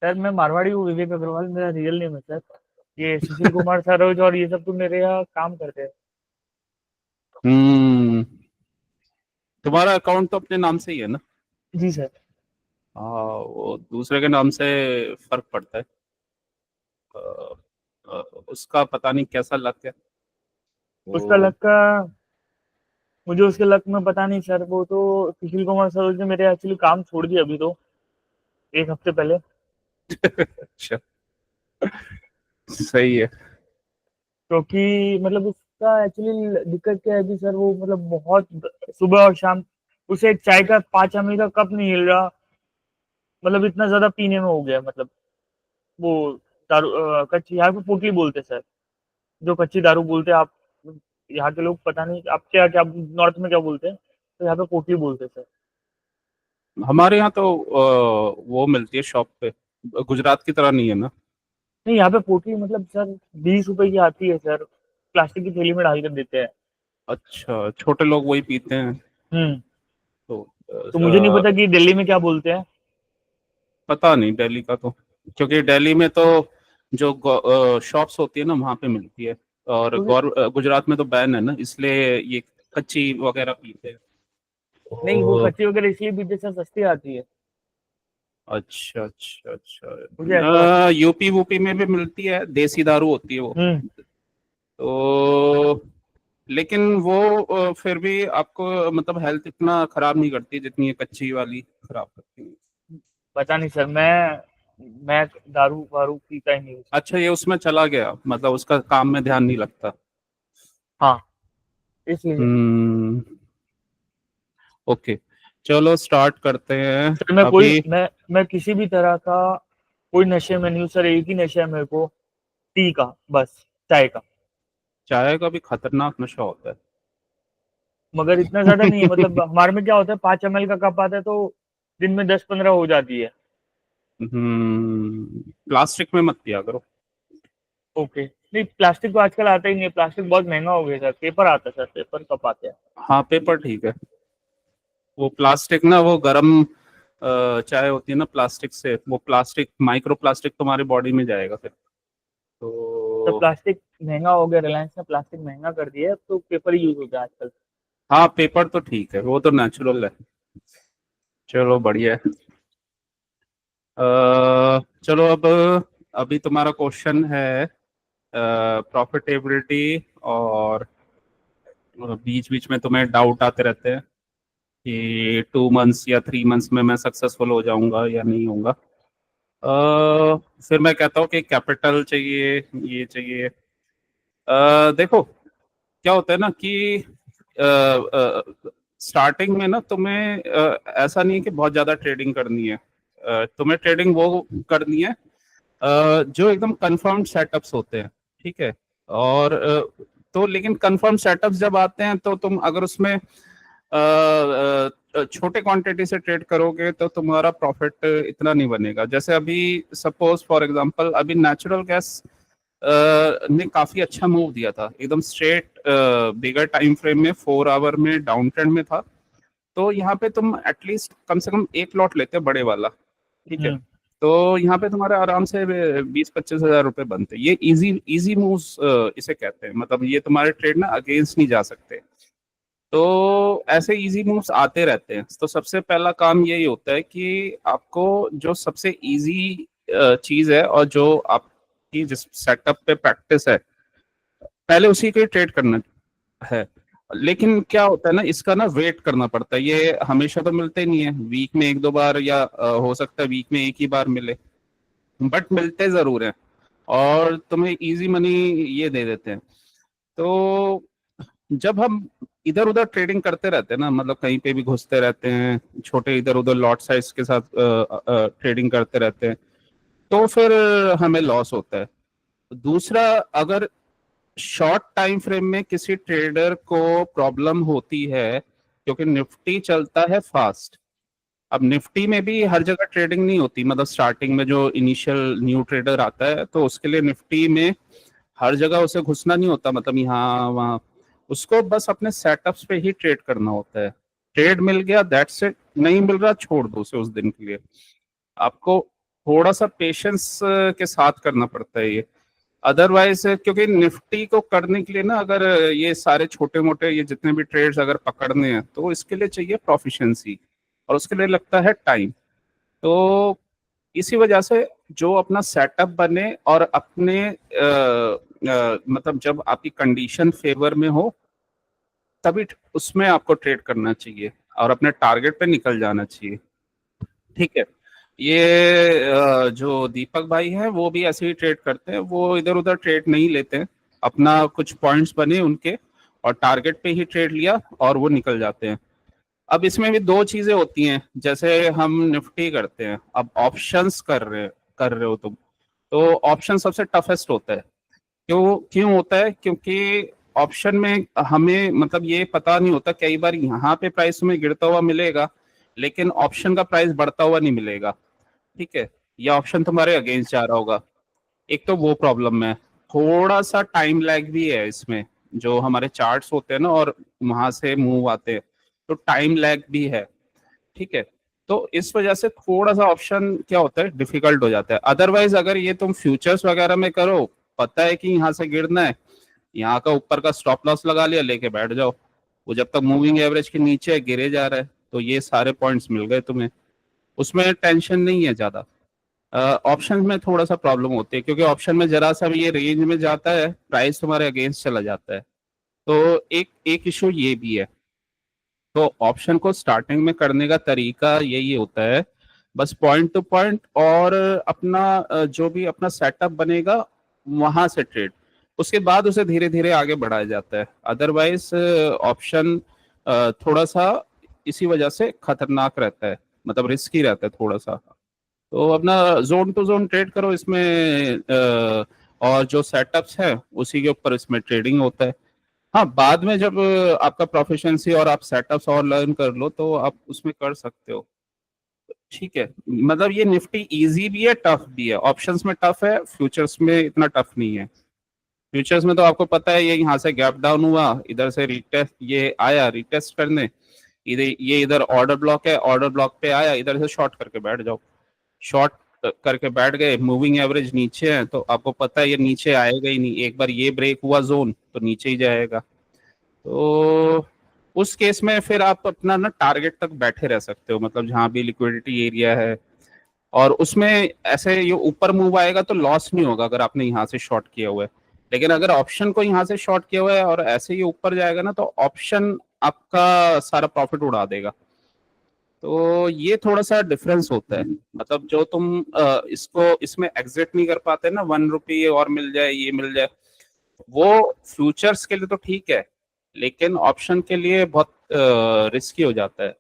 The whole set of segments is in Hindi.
सर मैं मारवाड़ी हूँ, विवेक अग्रवाल मेरा रियल नेम है सर। ये सुशील कुमार सरोज और ये सब तो मेरे यहाँ काम करते हैं। हम्म। तुम्हारा अकाउंट तो अपने नाम से ही है ना? जी सर। हाँ, वो दूसरे के नाम से फर्क पड़ता है। अ, उसका पता नहीं कैसा लग गया उसका वो। लक का मुझे उसके लक में पता नहीं सर। वो तो सुशील कुमार सरोज ने मेरे एक्चुअली काम छोड़ दिया अभी तो, एक हफ्ते पहले। अच्छा, सही है। क्योंकि मतलब उसका एक्चुअली दिक्कत क्या है कि सर वो मतलब बहुत सुबह और शाम उसे चाय का 5 ml का कप नहीं मिल रहा। मतलब इतना ज्यादा पीने में हो गया मतलब वो दारू कच्ची यहाँ पे पोटली बोलते हैं सर, जो कच्ची दारू बोलते हैं आप। यहाँ के लोग पता नहीं आप क्या क्या नॉर्थ में क्या बोलते हैं, तो यहाँ पे पोटली बोलते हैं सर। हमारे यहाँ तो वो मिलती है शॉप पे। गुजरात की तरह नहीं है ना? नहीं, यहाँ पे पोटली मतलब सर 20 रुपए की आती है सर, प्लास्टिक की थैली में डाल कर देते हैं। अच्छा, छोटे लोग वही पीते हैं। हम्म। तो तो मुझे नहीं पता अ, कि दिल्ली में क्या बोलते हैं। पता नहीं दिल्ली का तो, क्योंकि दिल्ली में तो जो शॉप्स होती है ना वहाँ पे मिलती है। और क्योंकि गुजरात में तो बैन है ना, इसलिए ये कच्ची वगैरह पीते हैं। नहीं, वो तो कच्ची वगैरह इसलिए पीते सर सस्ती आती है। अच्छा अच्छा मुझे ऐसा लगता अच्छा, यूपी वूपी में भी मिलती है, देसी दारू होती है वो। है। तो लेकिन वो फिर भी आपको मतलब हेल्थ इतना खराब नहीं करती जितनी ये कच्ची वाली खराब करती है। पता नहीं सर, मैं दारू वारू पीता ही नहीं हूँ सर। अच्छा, ये उसमें चला गया, मतलब उसका काम में ध्यान नहीं लगता। हाँ, इसलिए। हम्म। ओके, चलो स्टार्ट करते हैं सर मैं अभी। कोई मैं किसी भी तरह का कोई नशे में नहीं हूँ सर। एक ही नशा है मेरे को, टी का, बस चाय का। चाय का भी खतरनाक नशा होता मगर इतना ज्यादा नहीं है। मतलब है। हमारे में क्या होता है, 5 ml का कप आता है तो दिन में 10-15 हो जाती है। प्लास्टिक में मत पिया करो। ओके, नहीं प्लास्टिक तो आजकल आता ही नहीं है। प्लास्टिक बहुत महंगा हो गया सर। पेपर आता है सर, पेपर कप आते हैं। हाँ, पेपर ठीक है। वो प्लास्टिक ना, वो गरम चाय होती है ना प्लास्टिक से, वो प्लास्टिक माइक्रो प्लास्टिक तुम्हारी बॉडी में जाएगा फिर। तो तो प्लास्टिक महंगा हो गया, रिलायंस ने प्लास्टिक महंगा कर दिया है, तो पेपर ही यूज होता है आजकल। हाँ, पेपर तो ठीक है, वो तो नेचुरल है। चलो बढ़िया है। चलो अब, अभी तुम्हारा क्वेश्चन है प्रॉफिटेबिलिटी। और बीच बीच में तुम्हें डाउट आते रहते हैं कि 2 मंथ्स या 3 मंथ्स में मैं सक्सेसफुल हो जाऊंगा या नहीं होऊंगा। फिर मैं कहता हूँ कि कैपिटल चाहिए, ये चाहिए। देखो, क्या होता है ना कि स्टार्टिंग में ना तुम्हें ऐसा नहीं है कि बहुत ज्यादा ट्रेडिंग करनी है। तुम्हें ट्रेडिंग वो करनी है जो एकदम कंफर्म्ड सेटअप्स होते हैं, ठीक है। और तो लेकिन कंफर्म सेटअप्स जब आते हैं तो तुम अगर उसमें छोटे क्वांटिटी से ट्रेड करोगे तो तुम्हारा प्रॉफिट इतना नहीं बनेगा। जैसे अभी सपोज फॉर एग्जांपल, अभी नेचुरल गैस ने काफी अच्छा मूव दिया था, एकदम स्ट्रेट बिगर टाइम फ्रेम में 4 आवर में डाउन ट्रेंड में था। तो यहाँ पे तुम एटलीस्ट कम से कम एक लॉट लेते बड़े वाला, ठीक है। हम्म। तो यहाँ पे तुम्हारे आराम से 20-25 हज़ार रुपए बनते। ये इजी इजी मूव्स इसे कहते हैं, मतलब ये तुम्हारे ट्रेड ना अगेंस्ट नहीं जा सकते। तो ऐसे इजी मूव्स आते रहते हैं। तो सबसे पहला काम यही होता है कि आपको जो सबसे इजी चीज है और जो आपकी जिस सेटअप पे प्रैक्टिस है, पहले उसी के ट्रेड करना है। लेकिन क्या होता है ना, इसका ना वेट करना पड़ता है। ये हमेशा तो मिलते नहीं है, वीक में एक दो बार या हो सकता है वीक में एक ही बार मिले, बट मिलते जरूर हैं। और तुम्हें इजी मनी ये दे देते हैं। तो जब हम इधर उधर ट्रेडिंग करते रहते हैं ना, मतलब कहीं पे भी घुसते रहते हैं, छोटे इधर उधर लॉट साइज के साथ ट्रेडिंग करते रहते हैं, तो फिर हमें लॉस होता है। दूसरा, अगर शॉर्ट टाइम फ्रेम में किसी ट्रेडर को प्रॉब्लम होती है, क्योंकि निफ्टी चलता है फास्ट। अब निफ्टी में भी हर जगह ट्रेडिंग नहीं होती, मतलब स्टार्टिंग में जो इनिशियल न्यू ट्रेडर आता है तो उसके लिए निफ्टी में हर जगह उसे घुसना नहीं होता, मतलब यहाँ वहाँ। उसको बस अपने सेटअप्स पे ही ट्रेड करना होता है। ट्रेड मिल गया दैट्स इट, नहीं मिल रहा छोड़ दो उसे उस दिन के लिए। आपको थोड़ा सा पेशेंस के साथ करना पड़ता है ये। अदरवाइज क्योंकि निफ्टी को करने के लिए ना, अगर ये सारे छोटे मोटे ये जितने भी ट्रेड्स अगर पकड़ने हैं तो इसके लिए चाहिए प्रोफिशिएंसी, और उसके लिए लगता है टाइम। तो इसी वजह से जो अपना सेटअप बने और अपने मतलब जब आपकी कंडीशन फेवर में हो तभी उसमें आपको ट्रेड करना चाहिए और अपने टारगेट पे निकल जाना चाहिए। ठीक है। ये जो दीपक भाई हैं वो भी ऐसे ही ट्रेड करते हैं, वो इधर उधर ट्रेड नहीं लेते हैं, अपना कुछ पॉइंट्स बने उनके और टारगेट पे ही ट्रेड लिया और वो निकल जाते हैं। अब इसमें भी दो चीजें होती हैं, जैसे हम निफ्टी करते हैं, अब ऑप्शंस कर रहे हो तुम, तो ऑप्शन सबसे टफेस्ट होता है। क्यों क्यों होता है? क्योंकि ऑप्शन में हमें मतलब ये पता नहीं होता, कई बार यहाँ पे प्राइस में गिरता हुआ मिलेगा लेकिन ऑप्शन का प्राइस बढ़ता हुआ नहीं मिलेगा। ठीक है, या ऑप्शन तुम्हारे अगेंस्ट जा रहा होगा। एक तो वो प्रॉब्लम है, थोड़ा सा टाइम लैग भी है इसमें, जो हमारे चार्ट्स होते हैं ना और वहां से मूव आते हैं, तो टाइम लैग भी है। ठीक है, तो इस वजह से थोड़ा सा ऑप्शन क्या होता है, डिफिकल्ट हो जाता है। अदरवाइज अगर ये तुम फ्यूचर्स वगैरह में करो, पता है कि यहाँ से गिरना है, यहाँ का ऊपर का स्टॉप लॉस लगा लिया, लेके बैठ जाओ, वो जब तक मूविंग एवरेज के नीचे गिरे जा रहा है तो ये सारे पॉइंट्स मिल गए तुम्हें, उसमें टेंशन नहीं है ज्यादा। ऑप्शन में थोड़ा सा प्रॉब्लम होती है, क्योंकि ऑप्शन में जरा सा भी ये रेंज में जाता है प्राइस तुम्हारे अगेंस्ट चला जाता है, तो एक एक इशू ये भी है। तो ऑप्शन को स्टार्टिंग में करने का तरीका यही होता है, बस पॉइंट टू पॉइंट, और अपना जो भी अपना सेटअप बनेगा वहां से ट्रेड, उसके बाद उसे धीरे धीरे आगे बढ़ाया जाता है। अदरवाइज ऑप्शन थोड़ा सा इसी वजह से खतरनाक रहता है, मतलब रिस्की रहता है थोड़ा सा। तो अपना जोन टू जोन ट्रेड करो इसमें, और जो सेटअप्स है उसी के ऊपर इसमें ट्रेडिंग होता है। हाँ, बाद में जब आपका प्रोफिशिएंसी और आप सेटअप्स और लर्न कर लो तो आप उसमें कर सकते हो। ठीक है, मतलब ये निफ्टी इजी भी है टफ भी है। ऑप्शंस में टफ है, फ्यूचर्स में इतना टफ नहीं है। फ्यूचर्स में तो आपको पता है, ये यहाँ से गैप डाउन हुआ, इधर से रिटेस्ट ये आया रिटेस्ट करने, इधर ये इधर ऑर्डर ब्लॉक है, ऑर्डर ब्लॉक पे आया, इधर से शॉर्ट करके बैठ जाओ। शॉर्ट करके बैठ गए, मूविंग एवरेज नीचे है तो आपको पता है ये नीचे आएगा ही नहीं, एक बार ये ब्रेक हुआ जोन तो नीचे ही जाएगा। तो उस केस में फिर आप अपना ना टारगेट तक बैठे रह सकते हो, मतलब जहां भी लिक्विडिटी एरिया है, और उसमें ऐसे ये ऊपर मूव आएगा तो लॉस नहीं होगा अगर आपने यहाँ से शॉर्ट किया हुआ है। लेकिन अगर ऑप्शन को यहाँ से शॉर्ट किया हुआ है और ऐसे ही ऊपर जाएगा ना, तो ऑप्शन आपका सारा प्रॉफिट उड़ा देगा। तो ये थोड़ा सा डिफरेंस होता है, मतलब जो तुम इसको इसमें एग्जिट नहीं कर पाते ना, 1 रुपये और मिल जाए ये मिल जाए, वो फ्यूचर्स के लिए तो ठीक है, लेकिन ऑप्शन के लिए बहुत रिस्की हो जाता है। जी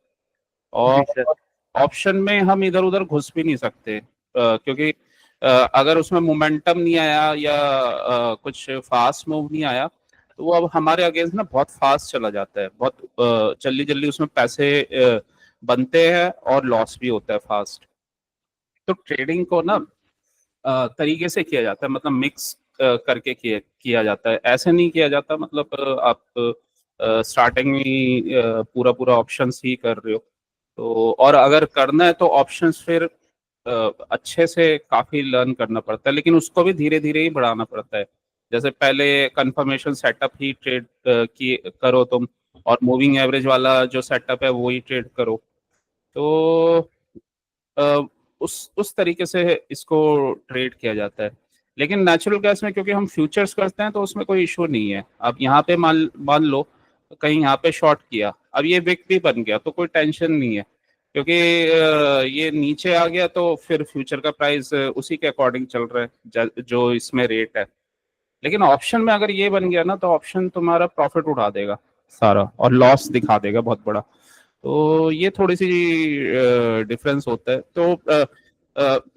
और सर। ऑप्शन में हम इधर उधर घुस भी नहीं सकते, क्योंकि अगर उसमें मोमेंटम नहीं आया या कुछ फास्ट मूव नहीं आया तो वो अब हमारे अगेंस्ट ना बहुत फास्ट चला जाता है, बहुत जल्दी जल्दी उसमें पैसे बनते हैं और लॉस भी होता है फास्ट। तो ट्रेडिंग को ना तरीके से किया जाता है, मतलब मिक्स करके किया जाता है, ऐसे नहीं किया जाता मतलब आप स्टार्टिंग में ही, पूरा पूरा ऑप्शंस ही कर रहे हो। तो और अगर करना है तो ऑप्शंस फिर अच्छे से काफी लर्न करना पड़ता है, लेकिन उसको भी धीरे धीरे ही बढ़ाना पड़ता है। जैसे पहले कंफर्मेशन सेटअप ही ट्रेड की करो तुम, और मूविंग एवरेज वाला जो सेटअप है वो ही ट्रेड करो। तो अ, उस तरीके से इसको ट्रेड किया जाता है। लेकिन नेचुरल गैस में क्योंकि हम फ्यूचर्स करते हैं तो उसमें कोई इशू नहीं है। अब यहाँ पे मान मान लो कहीं यहाँ पे शॉर्ट किया, अब ये विक भी बन गया तो कोई टेंशन नहीं है, क्योंकि ये नीचे आ गया तो फिर फ्यूचर का प्राइस उसी के अकॉर्डिंग चल रहा है जो इसमें रेट है। लेकिन ऑप्शन में अगर ये बन गया ना तो ऑप्शन तुम्हारा प्रॉफिट उठा देगा सारा और लॉस दिखा देगा बहुत बड़ा। तो ये थोड़ी सी डिफरेंस होता है। तो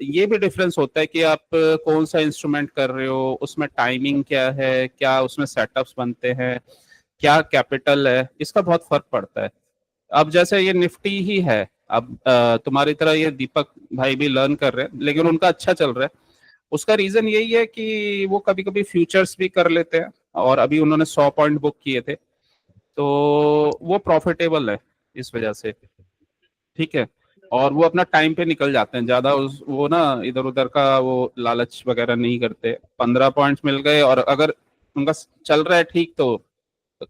ये भी डिफरेंस होता है कि आप कौन सा इंस्ट्रूमेंट कर रहे हो, उसमें टाइमिंग क्या है, क्या उसमें सेटअप्स बनते हैं, क्या कैपिटल है, इसका बहुत फर्क पड़ता है। अब जैसे ये निफ्टी ही है, अब तुम्हारी तरह ये दीपक भाई भी लर्न कर रहे हैं लेकिन उनका अच्छा चल रहा है। उसका रीजन यही है कि वो कभी कभी फ्यूचर्स भी कर लेते हैं, और अभी उन्होंने 100 पॉइंट बुक किए थे तो वो प्रॉफिटेबल है इस वजह से। ठीक है, और वो अपना टाइम पे निकल जाते हैं, ज्यादा वो ना इधर उधर का वो लालच वगैरह नहीं करते। 15 पॉइंट्स मिल गए और अगर उनका चल रहा है ठीक तो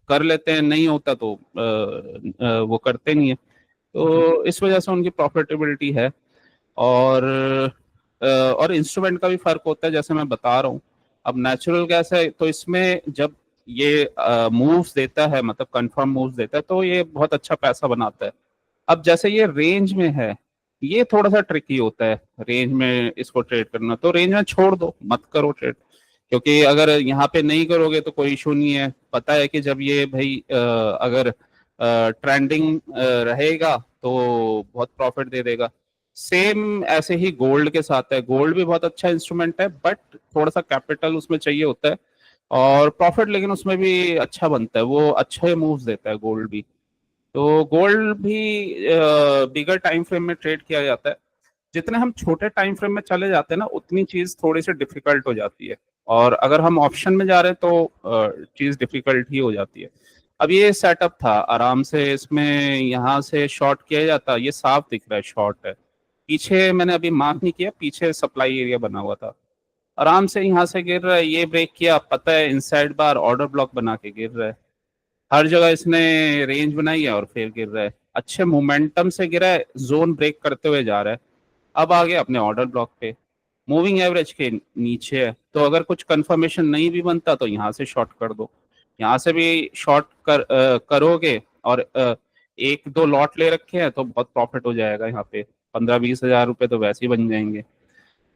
कर लेते हैं, नहीं होता तो वो करते नहीं है। तो इस वजह से उनकी प्रॉफिटेबिलिटी है। और और इंस्ट्रूमेंट का भी फर्क होता है, जैसे मैं बता रहा हूँ। अब नेचुरल गैस है तो इसमें जब ये मूव्स देता है, मतलब कंफर्म मूव्स देता है, तो ये बहुत अच्छा पैसा बनाता है। अब जैसे ये रेंज में है, ये थोड़ा सा ट्रिकी होता है रेंज में इसको ट्रेड करना। तो रेंज में छोड़ दो, मत करो ट्रेड, क्योंकि अगर यहाँ पे नहीं करोगे तो कोई इशू नहीं है। पता है कि जब ये भाई अगर ट्रेंडिंग रहेगा तो बहुत प्रॉफिट दे देगा। सेम ऐसे ही गोल्ड के साथ है, गोल्ड भी बहुत अच्छा इंस्ट्रूमेंट है, बट थोड़ा सा कैपिटल उसमें चाहिए होता है और प्रॉफिट लेकिन उसमें भी अच्छा बनता है, वो अच्छे मूव्स देता है गोल्ड भी। तो गोल्ड भी बिगर टाइम फ्रेम में ट्रेड किया जाता है। जितने हम छोटे टाइम फ्रेम में चले जाते हैं ना, उतनी चीज थोड़ी सी डिफिकल्ट हो जाती है। और अगर हम ऑप्शन में जा रहे हैं तो चीज डिफिकल्ट ही हो जाती है। अब ये सेटअप था आराम से, इसमें यहाँ से शॉर्ट किया जाता, ये साफ दिख रहा है शॉर्ट है। पीछे मैंने अभी मार्क नहीं किया, पीछे सप्लाई एरिया बना हुआ था, आराम से यहाँ से गिर रहा है, ये ब्रेक किया, पता है इनसाइड बार ऑर्डर ब्लॉक बना के गिर रहा है। हर जगह इसने रेंज बनाई है और फिर गिर रहा है, अच्छे मोमेंटम से गिरा है, जोन ब्रेक करते हुए जा रहा है। अब आ गया अपने ऑर्डर ब्लॉक पे, मूविंग एवरेज के नीचे है, तो अगर कुछ कंफर्मेशन नहीं भी बनता तो यहाँ से शॉर्ट कर दो। यहाँ से भी शॉर्ट करोगे और एक दो लॉट ले रखे हैं तो बहुत प्रॉफिट हो जाएगा यहाँ पे, 15-20 हज़ार रुपए तो वैसे ही बन जाएंगे।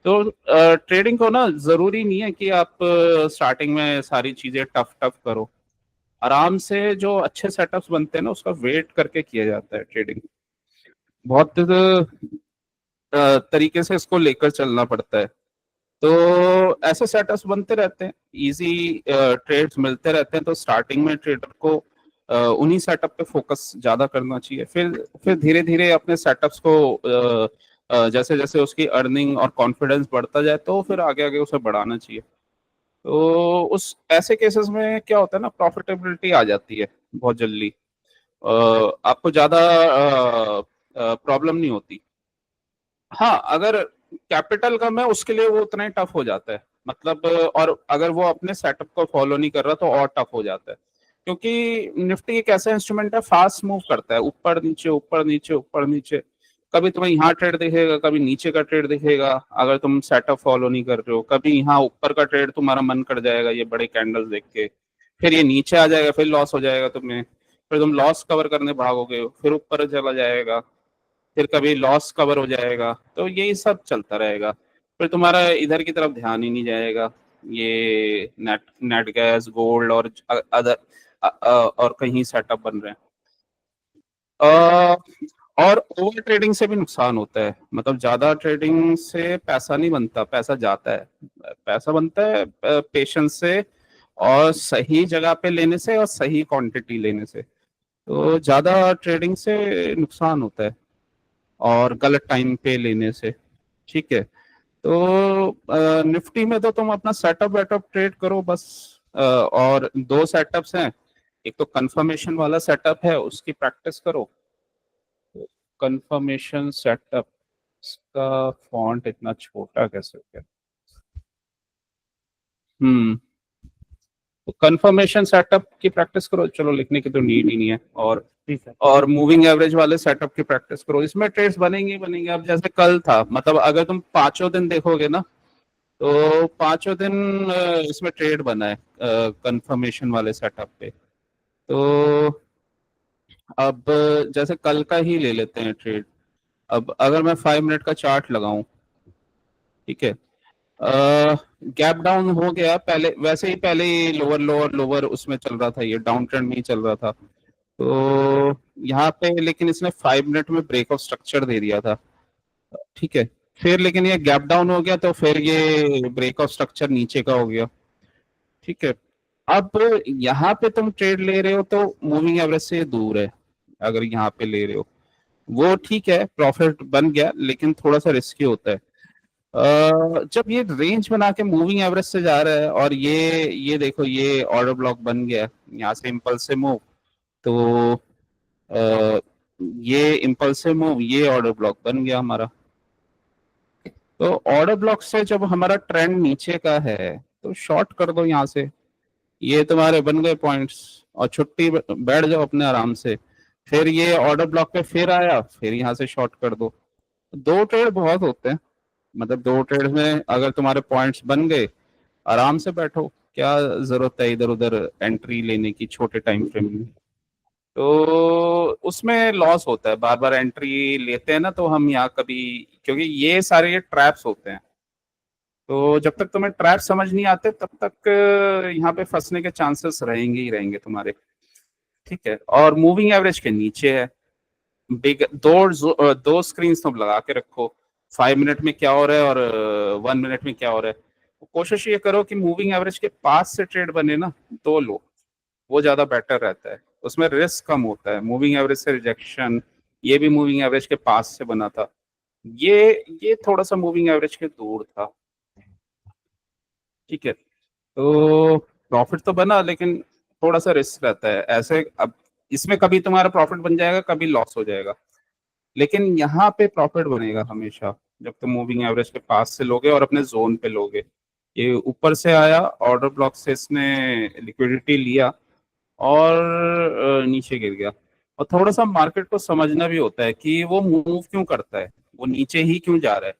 तो ट्रेडिंग को ना जरूरी नहीं है कि आप स्टार्टिंग में सारी चीजें टफ टफ करो। आराम से जो अच्छे सेटअप्स बनते हैं ना, उसका वेट करके किया जाता है ट्रेडिंग। बहुत तरीके से इसको लेकर चलना पड़ता है। तो ऐसे सेटअप्स बनते रहते हैं, इजी ट्रेड्स मिलते रहते हैं। तो स्टार्टिंग में ट्रेडर को उन्हीं सेटअप पे फोकस ज्यादा करना चाहिए, फिर धीरे धीरे अपने सेटअप्स को जैसे जैसे उसकी अर्निंग और कॉन्फिडेंस बढ़ता जाए तो फिर आगे आगे उसे बढ़ाना चाहिए। तो उस ऐसे केसेस में क्या होता है ना, प्रॉफिटेबिलिटी आ जाती है बहुत जल्दी। आपको ज्यादा प्रॉब्लम नहीं होती। हाँ, अगर कैपिटल कम है उसके लिए वो उतना ही टफ हो जाता है, मतलब और अगर वो अपने सेटअप को फॉलो नहीं कर रहा तो और टफ हो जाता है। क्योंकि निफ्टी एक ऐसा इंस्ट्रूमेंट है, फास्ट मूव करता है, ऊपर नीचे ऊपर नीचे ऊपर नीचे। कभी तुम्हें यहाँ ट्रेड दिखेगा, कभी नीचे का ट्रेड दिखेगा अगर तुम सेटअप फॉलो नहीं कर रहे हो। कभी यहाँ ऊपर का ट्रेड तुम्हारा मन कर जाएगा ये बड़े कैंडल्स देख के, फिर ये नीचे आ जाएगा, फिर लॉस हो जाएगा तुम्हें, फिर तुम लॉस कवर करने भागोगे, फिर ऊपर चला जाएगा, फिर कभी लॉस कवर हो जाएगा। तो यही सब चलता रहेगा, फिर तुम्हारा इधर की तरफ ध्यान ही नहीं जाएगा। ये नेट नेट गैस, गोल्ड और अदर और कहीं सेटअप बन रहे हैं। और ओवर ट्रेडिंग से भी नुकसान होता है, मतलब ज्यादा ट्रेडिंग से पैसा नहीं बनता, पैसा जाता है। पैसा बनता है पेशेंस से और सही जगह पे लेने से और सही क्वांटिटी लेने से। तो ज्यादा ट्रेडिंग से नुकसान होता है और गलत टाइम पे लेने से। ठीक है, तो निफ्टी में तो तुम अपना सेटअप वेटअप ट्रेड करो बस। और दो सेटअप्स हैं, एक तो कंफर्मेशन वाला सेटअप है, उसकी प्रैक्टिस करो। कंफर्मेशन सेटअप का फॉन्ट इतना छोटा कैसे हो गया? तो कंफर्मेशन सेटअप की प्रैक्टिस करो, चलो लिखने की तो नीड ही नहीं है। और मूविंग एवरेज वाले सेटअप की प्रैक्टिस करो, इसमें ट्रेड्स बनेंगे ही बनेंगे। अब जैसे कल था, मतलब अगर तुम पांचों दिन देखोगे ना, तो पांचों दिन इसमें ट्रेड बना है कंफर्मेशन वाले सेटअप पे। तो अब जैसे कल का ही ले लेते हैं ट्रेड। अब अगर मैं 5 मिनट का चार्ट लगाऊं, ठीक है, गैप डाउन हो गया पहले, वैसे ही पहले ही लोअर लोअर लोअर उसमें चल रहा था, ये डाउन ट्रेंड में ही चल रहा था। तो यहाँ पे लेकिन इसने 5 मिनट में ब्रेक ऑफ स्ट्रक्चर दे दिया था, ठीक है। फिर लेकिन ये गैप डाउन हो गया तो फिर ये ब्रेक ऑफ स्ट्रक्चर नीचे का हो गया, ठीक है। अब यहाँ पे तुम ट्रेड ले रहे हो तो मूविंग एवरेज से दूर है, अगर यहाँ पे ले रहे हो वो ठीक है, प्रॉफिट बन गया, लेकिन थोड़ा सा रिस्की होता है। जब ये रेंज बना के मूविंग एवरेज से जा रहा है और ये देखो, ये ऑर्डर ब्लॉक बन गया यहाँ से इम्पल्स से मूव, तो ये इम्पल्सिव मूव, ये ऑर्डर ब्लॉक बन गया हमारा। तो ऑर्डर ब्लॉक से जब हमारा ट्रेंड नीचे का है तो शॉर्ट कर दो यहाँ से, ये तुम्हारे बन गए पॉइंट्स, और छुट्टी बैठ जाओ अपने आराम से। फिर ये ऑर्डर ब्लॉक पे फिर आया, फिर यहाँ से शॉर्ट कर दो। दो ट्रेड बहुत होते हैं, मतलब दो ट्रेड में अगर तुम्हारे पॉइंट्स बन गए, आराम से बैठो, क्या जरूरत है इधर उधर एंट्री लेने की छोटे टाइम फ्रेम में। तो उसमें लॉस होता है, बार बार एंट्री लेते हैं ना तो हम यहाँ कभी, क्योंकि ये सारे ये ट्रैप्स होते हैं, तो जब तक तुम्हें ट्रैप समझ नहीं आते तब तक यहाँ पे फंसने के चांसेस रहेंगे ही रहेंगे तुम्हारे। ठीक है, और मूविंग एवरेज के नीचे है, बिग दो स्क्रीन तुम लगा के रखो, 5 मिनट में क्या हो रहा है और 1 मिनट में क्या हो रहा है। तो कोशिश ये करो कि मूविंग एवरेज के पास से ट्रेड बने ना तो लो, वो ज्यादा बेटर रहता है, उसमें रिस्क कम होता है। मूविंग एवरेज से रिजेक्शन, ये भी मूविंग एवरेज के पास से बना था, ये थोड़ा सा मूविंग एवरेज के दूर था। ठीक है, तो प्रॉफिट तो बना लेकिन थोड़ा सा रिस्क रहता है ऐसे। अब इसमें कभी तुम्हारा प्रॉफिट बन जाएगा, कभी लॉस हो जाएगा, लेकिन यहाँ पे प्रॉफिट बनेगा हमेशा जब तुम मूविंग एवरेज के पास से लोगे और अपने जोन पे लोगे। ये ऊपर से आया ऑर्डर ब्लॉक से, इसने लिक्विडिटी लिया और नीचे गिर गया। और थोड़ा सा मार्केट को समझना भी होता है कि वो मूव क्यों करता है, वो नीचे ही क्यों जा रहा है,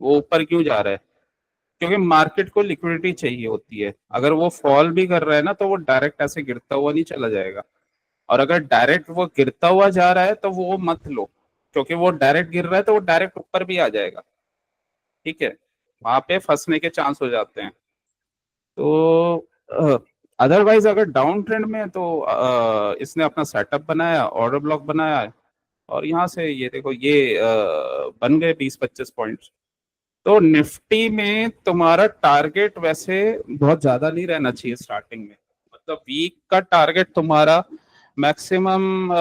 वो ऊपर क्यों जा रहा है। क्योंकि मार्केट को लिक्विडिटी चाहिए होती है, अगर वो फॉल भी कर रहा है ना तो वो डायरेक्ट ऐसे गिरता हुआ नहीं चला जाएगा। और अगर डायरेक्ट वो गिरता हुआ जा रहा है तो वो मत लो, क्योंकि वो डायरेक्ट गिर रहा है तो वो डायरेक्ट ऊपर भी आ जाएगा। ठीक है, वहां पे फंसने के चांस हो जाते हैं। तो अदरवाइज अगर डाउन ट्रेंड में है तो इसने अपना सेटअप बनाया, ऑर्डर ब्लॉक बनाया, और यहाँ से ये देखो ये बन गए 20-25 पॉइंट्स। तो निफ्टी में तुम्हारा टारगेट वैसे बहुत ज्यादा नहीं रहना चाहिए स्टार्टिंग में, मतलब वीक का टारगेट तुम्हारा मैक्सिमम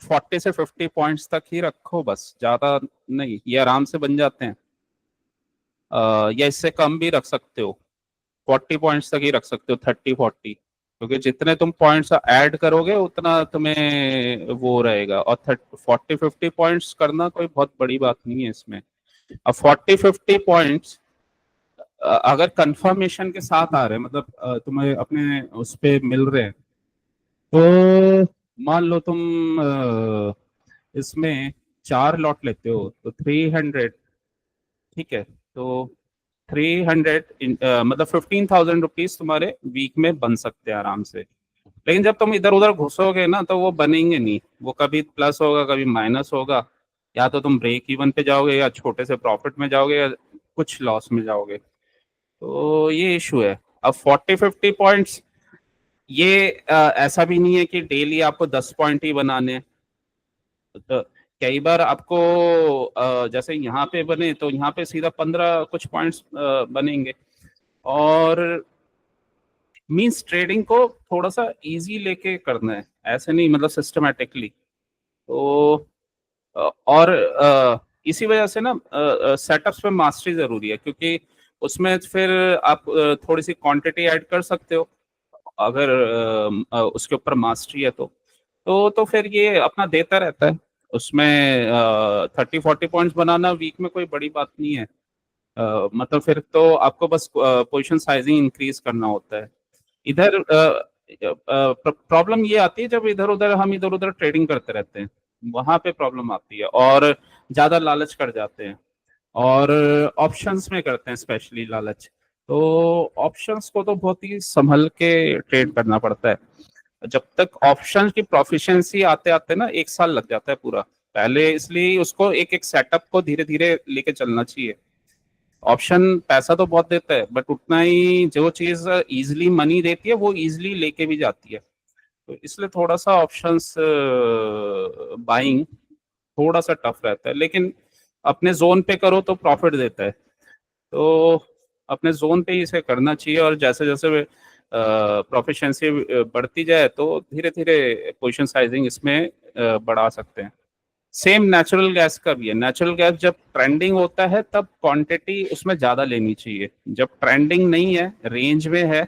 40 से 50 पॉइंट्स तक ही रखो, बस ज्यादा नहीं, ये आराम से बन जाते हैं। या इससे कम भी रख सकते हो, 40 पॉइंट्स तक ही रख सकते हो, 30-40, क्योंकि जितने तुम पॉइंट्स ऐड करोगे उतना तुम्हें वो रहेगा। और 40-50 पॉइंट्स करना कोई बहुत बड़ी बात नहीं है इसमें। अब 40-50 पॉइंट्स अगर कंफर्मेशन के साथ आ रहे हैं, मतलब तुम्हें अपने उस पे मिल रहे हैं, तो मान लो तुम इसमें 4 लॉट लेते हो तो 300। ठीक है, तो 300 मतलब 15,000 रुपीज तुम्हारे वीक में बन सकते हैं आराम से। लेकिन जब तुम इधर उधर घुसोगे ना तो वो बनेंगे नहीं, वो कभी प्लस होगा कभी माइनस होगा, या तो तुम ब्रेक इवन पे जाओगे या छोटे से प्रॉफिट में जाओगे या कुछ लॉस में जाओगे। तो ये इशू है। अब 40-50 पॉइंट्स, ये ऐसा भी नहीं है कि डेली आपको 10 पॉइंट ही बनाने हैं। तो कई बार आपको जैसे यहाँ पे बने तो यहाँ पे सीधा 15 कुछ पॉइंट्स बनेंगे। और मींस ट्रेडिंग को थोड़ा सा इजी लेके करना है, ऐसे नहीं मतलब सिस्टमेटिकली। तो और इसी वजह से ना सेटअप्स पे मास्टरी जरूरी है, क्योंकि उसमें फिर आप थोड़ी सी क्वांटिटी ऐड कर सकते हो अगर उसके ऊपर मास्टरी है तो फिर ये अपना देता रहता है। उसमें 30-40 पॉइंट्स बनाना वीक में कोई बड़ी बात नहीं है। मतलब फिर तो आपको बस पोजीशन साइजिंग इंक्रीज करना होता है। इधर प्रॉब्लम ये आती है जब इधर उधर ट्रेडिंग करते रहते हैं, वहां पे प्रॉब्लम आती है, और ज्यादा लालच कर जाते हैं, और ऑप्शंस में करते हैं स्पेशली लालच। तो ऑप्शंस को तो बहुत ही संभल के ट्रेड करना पड़ता है। जब तक ऑप्शंस की प्रोफिशिएंसी आते आते ना 1 साल लग जाता है पूरा पहले, इसलिए उसको एक एक सेटअप को धीरे धीरे लेके चलना चाहिए। ऑप्शन पैसा तो बहुत देता है, बट उतना ही जो चीज इजिली मनी देती है वो इजिली लेके भी जाती है। तो इसलिए थोड़ा सा ऑप्शंस बाइंग थोड़ा सा टफ रहता है, लेकिन अपने जोन पे करो तो प्रॉफिट देता है। तो अपने जोन पे ही इसे करना चाहिए, और जैसे जैसे प्रोफिशिएंसी बढ़ती जाए तो धीरे धीरे पोजीशन साइजिंग इसमें बढ़ा सकते हैं। सेम नेचुरल गैस का भी है। नेचुरल गैस जब ट्रेंडिंग होता है तब क्वांटिटी उसमें ज्यादा लेनी चाहिए, जब ट्रेंडिंग नहीं है रेंज में है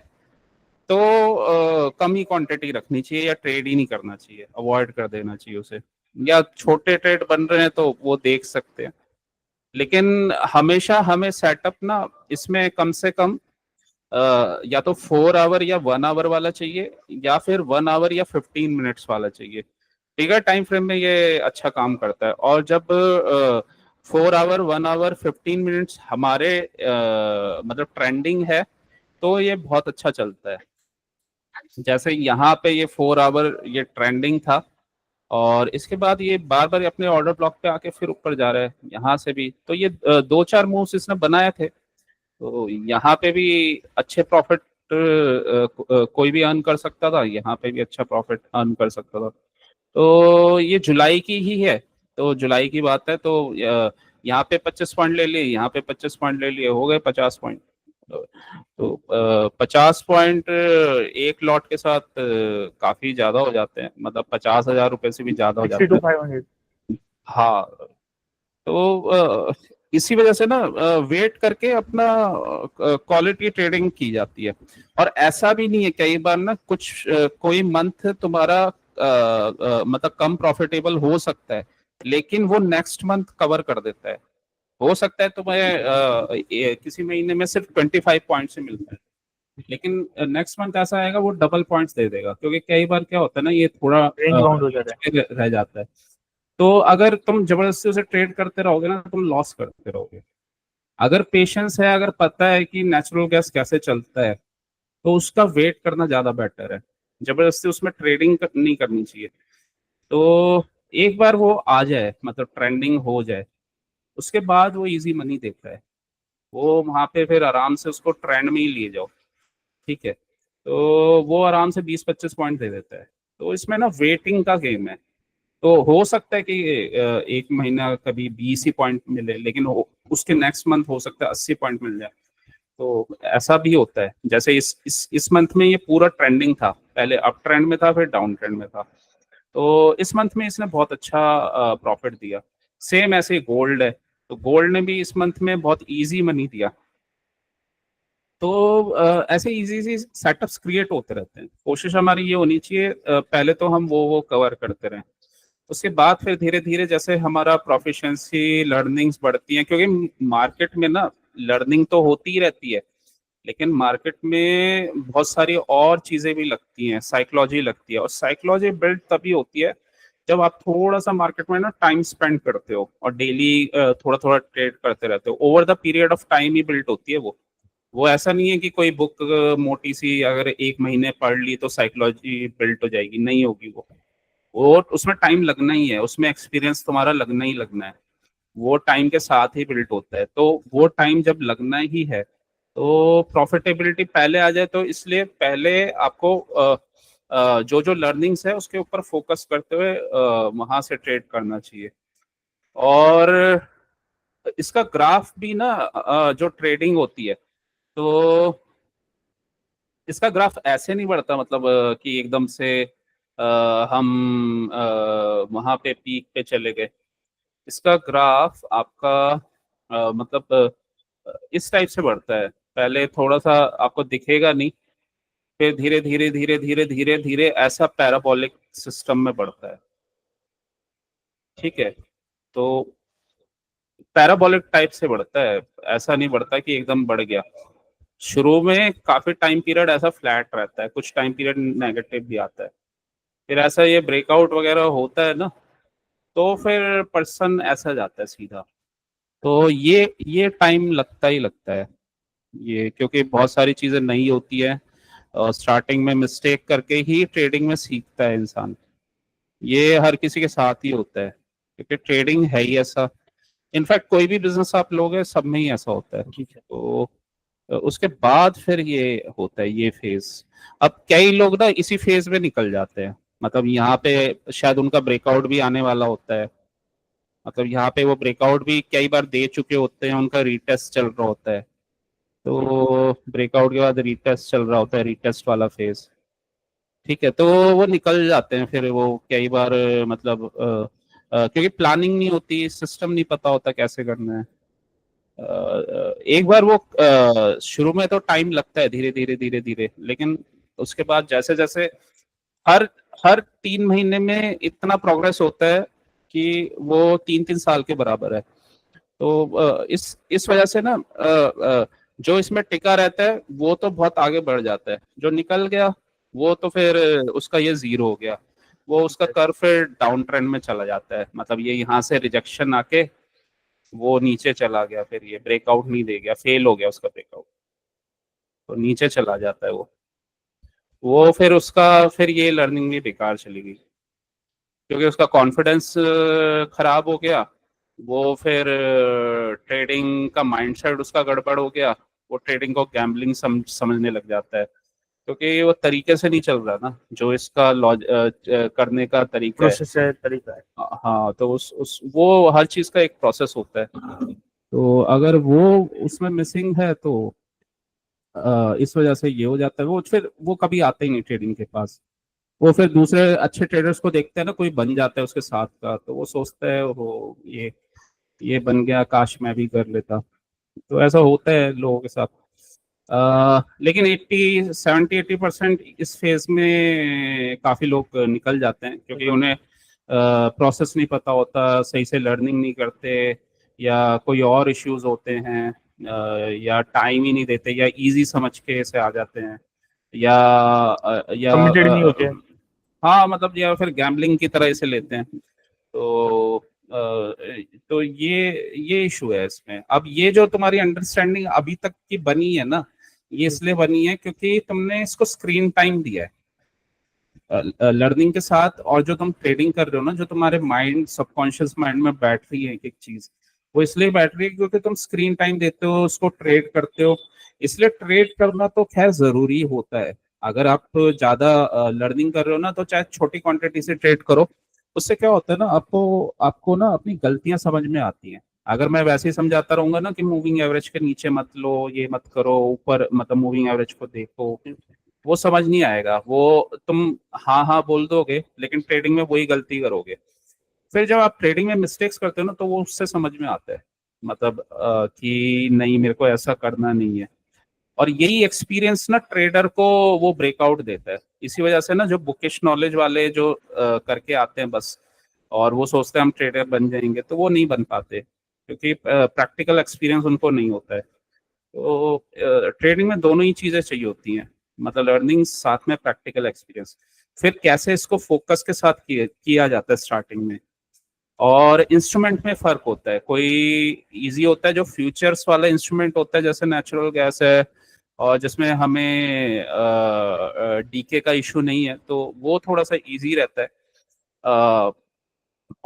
तो कम ही क्वांटिटी रखनी चाहिए या ट्रेड ही नहीं करना चाहिए, अवॉइड कर देना चाहिए उसे। या छोटे ट्रेड बन रहे हैं तो वो देख सकते हैं, लेकिन हमेशा हमें सेटअप ना इसमें कम से कम या तो 4 आवर या 1 आवर वाला चाहिए, या फिर 1 आवर या 15 मिनट्स वाला चाहिए। बिगर टाइम फ्रेम में ये अच्छा काम करता है। और जब 4 आवर, 1 आवर, 15 मिनट्स हमारे मतलब ट्रेंडिंग है तो ये बहुत अच्छा चलता है। जैसे यहाँ पे ये 4 आवर ये ट्रेंडिंग था, और इसके बाद ये बार बार अपने ऑर्डर ब्लॉक पे आके फिर ऊपर जा रहा है यहाँ से भी। तो ये 2-4 मूव्स इसने बनाए थे, तो यहाँ पे भी अच्छे प्रॉफिट कोई भी अर्न कर सकता था, यहाँ पे भी अच्छा प्रॉफिट अर्न कर सकता था। तो ये जुलाई की ही है, तो जुलाई की बात है। तो यहाँ पे 25 पॉइंट ले लिए, यहाँ पे 25 पॉइंट ले लिए, हो गए 50 पॉइंट। तो 50 पॉइंट एक लॉट के साथ काफी ज्यादा हो जाते हैं, मतलब 50,000 रुपए से भी ज्यादा हो 60 जाते to हैं। 500। हाँ, तो इसी वजह से ना वेट करके अपना क्वालिटी ट्रेडिंग की जाती है। और ऐसा भी नहीं है, कई बार ना कुछ कोई मंथ तुम्हारा मतलब कम प्रॉफिटेबल हो सकता है, लेकिन वो नेक्स्ट मंथ कवर कर देता है। हो सकता है तुम्हें किसी महीने में सिर्फ 25 पॉइंट से मिलता है, लेकिन नेक्स्ट मंथ ऐसा आएगा वो डबल पॉइंट्स दे देगा, क्योंकि कई बार क्या होता है ना, ये थोड़ा रेंज बाउंड हो जाता है। रह जाता है। तो अगर तुम जबरदस्ती उसे ट्रेड करते रहोगे ना, तुम लॉस करते रहोगे। अगर पेशेंस है, अगर पता है कि नेचुरल गैस कैसे चलता है, तो उसका वेट करना ज्यादा बेटर है। जबरदस्ती उसमें ट्रेडिंग नहीं करनी चाहिए। तो एक बार वो आ जाए, मतलब ट्रेंडिंग हो जाए, उसके बाद वो इजी मनी देता है। वो वहां पे फिर आराम से उसको ट्रेंड में ही लिए जाओ, ठीक है। तो वो आराम से 20-25 पॉइंट दे देता है। तो इसमें ना वेटिंग का गेम है। तो हो सकता है कि एक महीना कभी 20 ही पॉइंट मिले, लेकिन उसके नेक्स्ट मंथ हो सकता है 80 पॉइंट मिल जाए। तो ऐसा भी होता है। जैसे इस मंथ में ये पूरा ट्रेंडिंग था, पहले अप ट्रेंड में था, फिर डाउन ट्रेंड में था। तो इस मंथ में इसने बहुत अच्छा प्रॉफिट दिया। सेम ऐसे गोल्ड है, तो गोल्ड ने भी इस मंथ में बहुत इजी मनी दिया। तो ऐसे इजी इजी सेटअप्स क्रिएट होते रहते हैं। कोशिश हमारी ये होनी चाहिए, पहले तो हम वो कवर करते रहें, उसके बाद फिर धीरे धीरे जैसे हमारा प्रोफिशिएंसी लर्निंग्स बढ़ती हैं, क्योंकि मार्केट में ना लर्निंग तो होती ही रहती है, लेकिन मार्केट में बहुत सारी और चीजें भी लगती हैं, साइकोलॉजी लगती है। और साइकोलॉजी बिल्ड तभी होती है जब आप थोड़ा सा मार्केट में ना टाइम स्पेंड करते हो और डेली थोड़ा थोड़ा ट्रेड करते रहते हो। Over the period of time he build होती है वो ऐसा नहीं है कि कोई बुक मोटी सी अगर एक महीने पढ़ ली तो साइकोलॉजी बिल्ड हो जाएगी, नहीं होगी वो उसमें टाइम लगना ही है, उसमें एक्सपीरियंस तुम्हारा लगना ही लगना है। वो टाइम के साथ ही बिल्ड होता है। तो वो टाइम जब लगना ही है, तो प्रॉफिटेबिलिटी पहले आ जाए, तो इसलिए पहले आपको जो जो लर्निंग्स है उसके ऊपर फोकस करते हुए वहां से ट्रेड करना चाहिए। और इसका ग्राफ भी ना जो ट्रेडिंग होती है, तो इसका ग्राफ ऐसे नहीं बढ़ता, मतलब कि एकदम से हम वहां पे पीक पे चले गए। इसका ग्राफ आपका मतलब इस टाइप से बढ़ता है। पहले थोड़ा सा आपको दिखेगा नहीं, फिर धीरे धीरे धीरे धीरे धीरे धीरे ऐसा पैराबोलिक सिस्टम में बढ़ता है, ठीक है। तो पैराबोलिक टाइप से बढ़ता है, ऐसा नहीं बढ़ता कि एकदम बढ़ गया। शुरू में काफी टाइम पीरियड ऐसा फ्लैट रहता है, कुछ टाइम पीरियड नेगेटिव भी आता है, फिर ऐसा ये ब्रेकआउट वगैरह होता है ना, तो फिर पर्सन ऐसा जाता है सीधा। तो ये टाइम लगता ही लगता है ये, क्योंकि बहुत सारी चीजें नई होती है और स्टार्टिंग में मिस्टेक करके ही ट्रेडिंग में सीखता है इंसान। ये हर किसी के साथ ही होता है, क्योंकि ट्रेडिंग है ही ऐसा। इनफैक्ट कोई भी बिजनेस आप लोगे सब में ही ऐसा होता है। तो उसके बाद फिर ये होता है ये फेज। अब कई लोग ना इसी फेज में निकल जाते हैं, मतलब यहाँ पे शायद उनका ब्रेकआउट भी आने वाला होता है, मतलब यहाँ पे वो ब्रेकआउट भी कई बार दे चुके होते हैं, उनका रीटेस्ट चल रहा होता है। तो ब्रेकआउट के बाद रीटेस्ट चल रहा होता है, रीटेस्ट वाला फेज, ठीक है। तो वो निकल जाते हैं फिर वो कई बार, मतलब क्योंकि प्लानिंग नहीं होती, सिस्टम नहीं पता होता कैसे करना है। एक बार वो शुरू में तो टाइम लगता है, धीरे धीरे धीरे धीरे, लेकिन उसके बाद जैसे जैसे हर हर 3 महीने में इतना प्रोग्रेस होता है कि वो 3-3 साल के बराबर है। तो इस वजह से ना जो इसमें टिका रहता है वो तो बहुत आगे बढ़ जाता है, जो निकल गया वो तो फिर उसका ये जीरो हो गया, वो उसका कर्व फिर डाउन ट्रेंड में चला जाता है। मतलब ये यहाँ से रिजेक्शन आके वो नीचे चला गया, फिर ये ब्रेकआउट नहीं दे गया, फेल हो गया उसका ब्रेकआउट, तो नीचे चला जाता है वो फिर उसका फिर ये लर्निंग भी बेकार चली गई, क्योंकि उसका कॉन्फिडेंस खराब हो गया। वो फिर ट्रेडिंग का माइंडसेट उसका गड़बड़ हो गया, वो ट्रेडिंग को गैम्बलिंग समझने लग जाता है, क्योंकि वो तरीके से नहीं चल रहा ना जो इसका करने का तरीका है। प्रोसेस है, तरीका है। हाँ, तो उस वो हर चीज का एक प्रोसेस होता है, तो अगर वो उसमें मिसिंग है तो इस वजह से ये हो जाता है। वो फिर वो कभी आते ही नहीं ट्रेडिंग के पास, वो फिर दूसरे अच्छे ट्रेडर्स को देखते हैं ना, कोई बन जाता है उसके साथ का, तो वो सोचता है वो ये बन गया, काश मैं भी कर लेता। तो ऐसा होता है लोगों के साथ। लेकिन 70-80% इस फेज में काफी लोग निकल जाते हैं, क्योंकि उन्हें प्रोसेस नहीं पता होता, सही से लर्निंग नहीं करते, या कोई और इश्यूज होते हैं, या टाइम ही नहीं देते, या इजी समझ के से आ जाते हैं, या कमिटेड नहीं होते हैं। हाँ, मतलब या फिर गैम्बलिंग की तरह इसे लेते हैं। तो तो ये इशू है इसमें। अब ये जो तुम्हारी अंडरस्टैंडिंग अभी तक की बनी है ना, ये इसलिए बनी है क्योंकि तुमने इसको स्क्रीन टाइम दिया है लर्निंग के साथ, और जो तुम ट्रेडिंग कर रहे हो ना, जो तुम्हारे माइंड सबकॉन्शियस माइंड में बैठ रही है एक एक चीज, वो इसलिए बैठ रही है क्योंकि तुम स्क्रीन टाइम देते हो, उसको ट्रेड करते हो। इसलिए ट्रेड करना तो खैर जरूरी होता है। अगर आप ज्यादा लर्निंग कर रहे हो ना, तो चाहे छोटी क्वांटिटी से ट्रेड करो, उससे क्या होता है ना, आपको आपको ना अपनी गलतियां समझ में आती हैं। अगर मैं वैसे ही समझाता रहूंगा ना कि मूविंग एवरेज के नीचे मत लो, ये मत करो, ऊपर मतलब मूविंग एवरेज को देखो, वो समझ नहीं आएगा। वो तुम हाँ हाँ बोल दोगे, लेकिन ट्रेडिंग में वही गलती करोगे। फिर जब आप ट्रेडिंग में मिस्टेक्स करते हो ना, तो वो उससे समझ में आता है, मतलब कि नहीं, मेरे को ऐसा करना नहीं है। और यही एक्सपीरियंस ना ट्रेडर को वो ब्रेकआउट देता है। इसी वजह से ना जो बुकिश नॉलेज वाले जो करके आते हैं बस, और वो सोचते हैं हम ट्रेडर बन जाएंगे, तो वो नहीं बन पाते, क्योंकि प्रैक्टिकल एक्सपीरियंस उनको नहीं होता है। तो ट्रेडिंग में दोनों ही चीजें चाहिए होती हैं, मतलब लर्निंग साथ में प्रैक्टिकल एक्सपीरियंस। फिर कैसे इसको फोकस के साथ किया जाता है स्टार्टिंग में। और इंस्ट्रूमेंट में फर्क होता है, कोई इजी होता है, जो फ्यूचर्स वाला इंस्ट्रूमेंट होता है जैसे नेचुरल गैस है, और जिसमें हमें डीके का इशू नहीं है, तो वो थोड़ा सा इजी रहता है।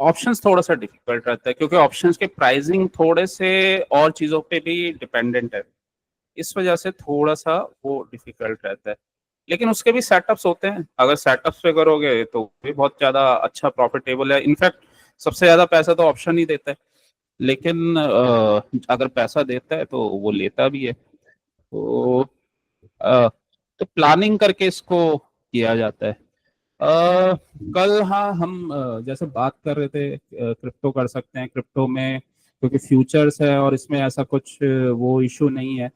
ऑप्शंस थोड़ा सा डिफिकल्ट रहता है, क्योंकि ऑप्शंस के प्राइसिंग थोड़े से और चीज़ों पे भी डिपेंडेंट है, इस वजह से थोड़ा सा वो डिफिकल्ट रहता है। लेकिन उसके भी सेटअप्स होते हैं, अगर सेटअप्स पे करोगे तो भी बहुत ज़्यादा अच्छा प्रॉफिटेबल है। इनफैक्ट सबसे ज़्यादा पैसा तो ऑप्शन ही देता है, लेकिन अगर पैसा देता है तो वो लेता भी है। तो अ, तो प्लानिंग करके इसको किया जाता है। अ, कल हाँ हम जैसे बात कर रहे थे, क्रिप्टो कर सकते हैं क्रिप्टो में, क्योंकि फ्यूचर्स है और इसमें ऐसा कुछ वो इशू नहीं है।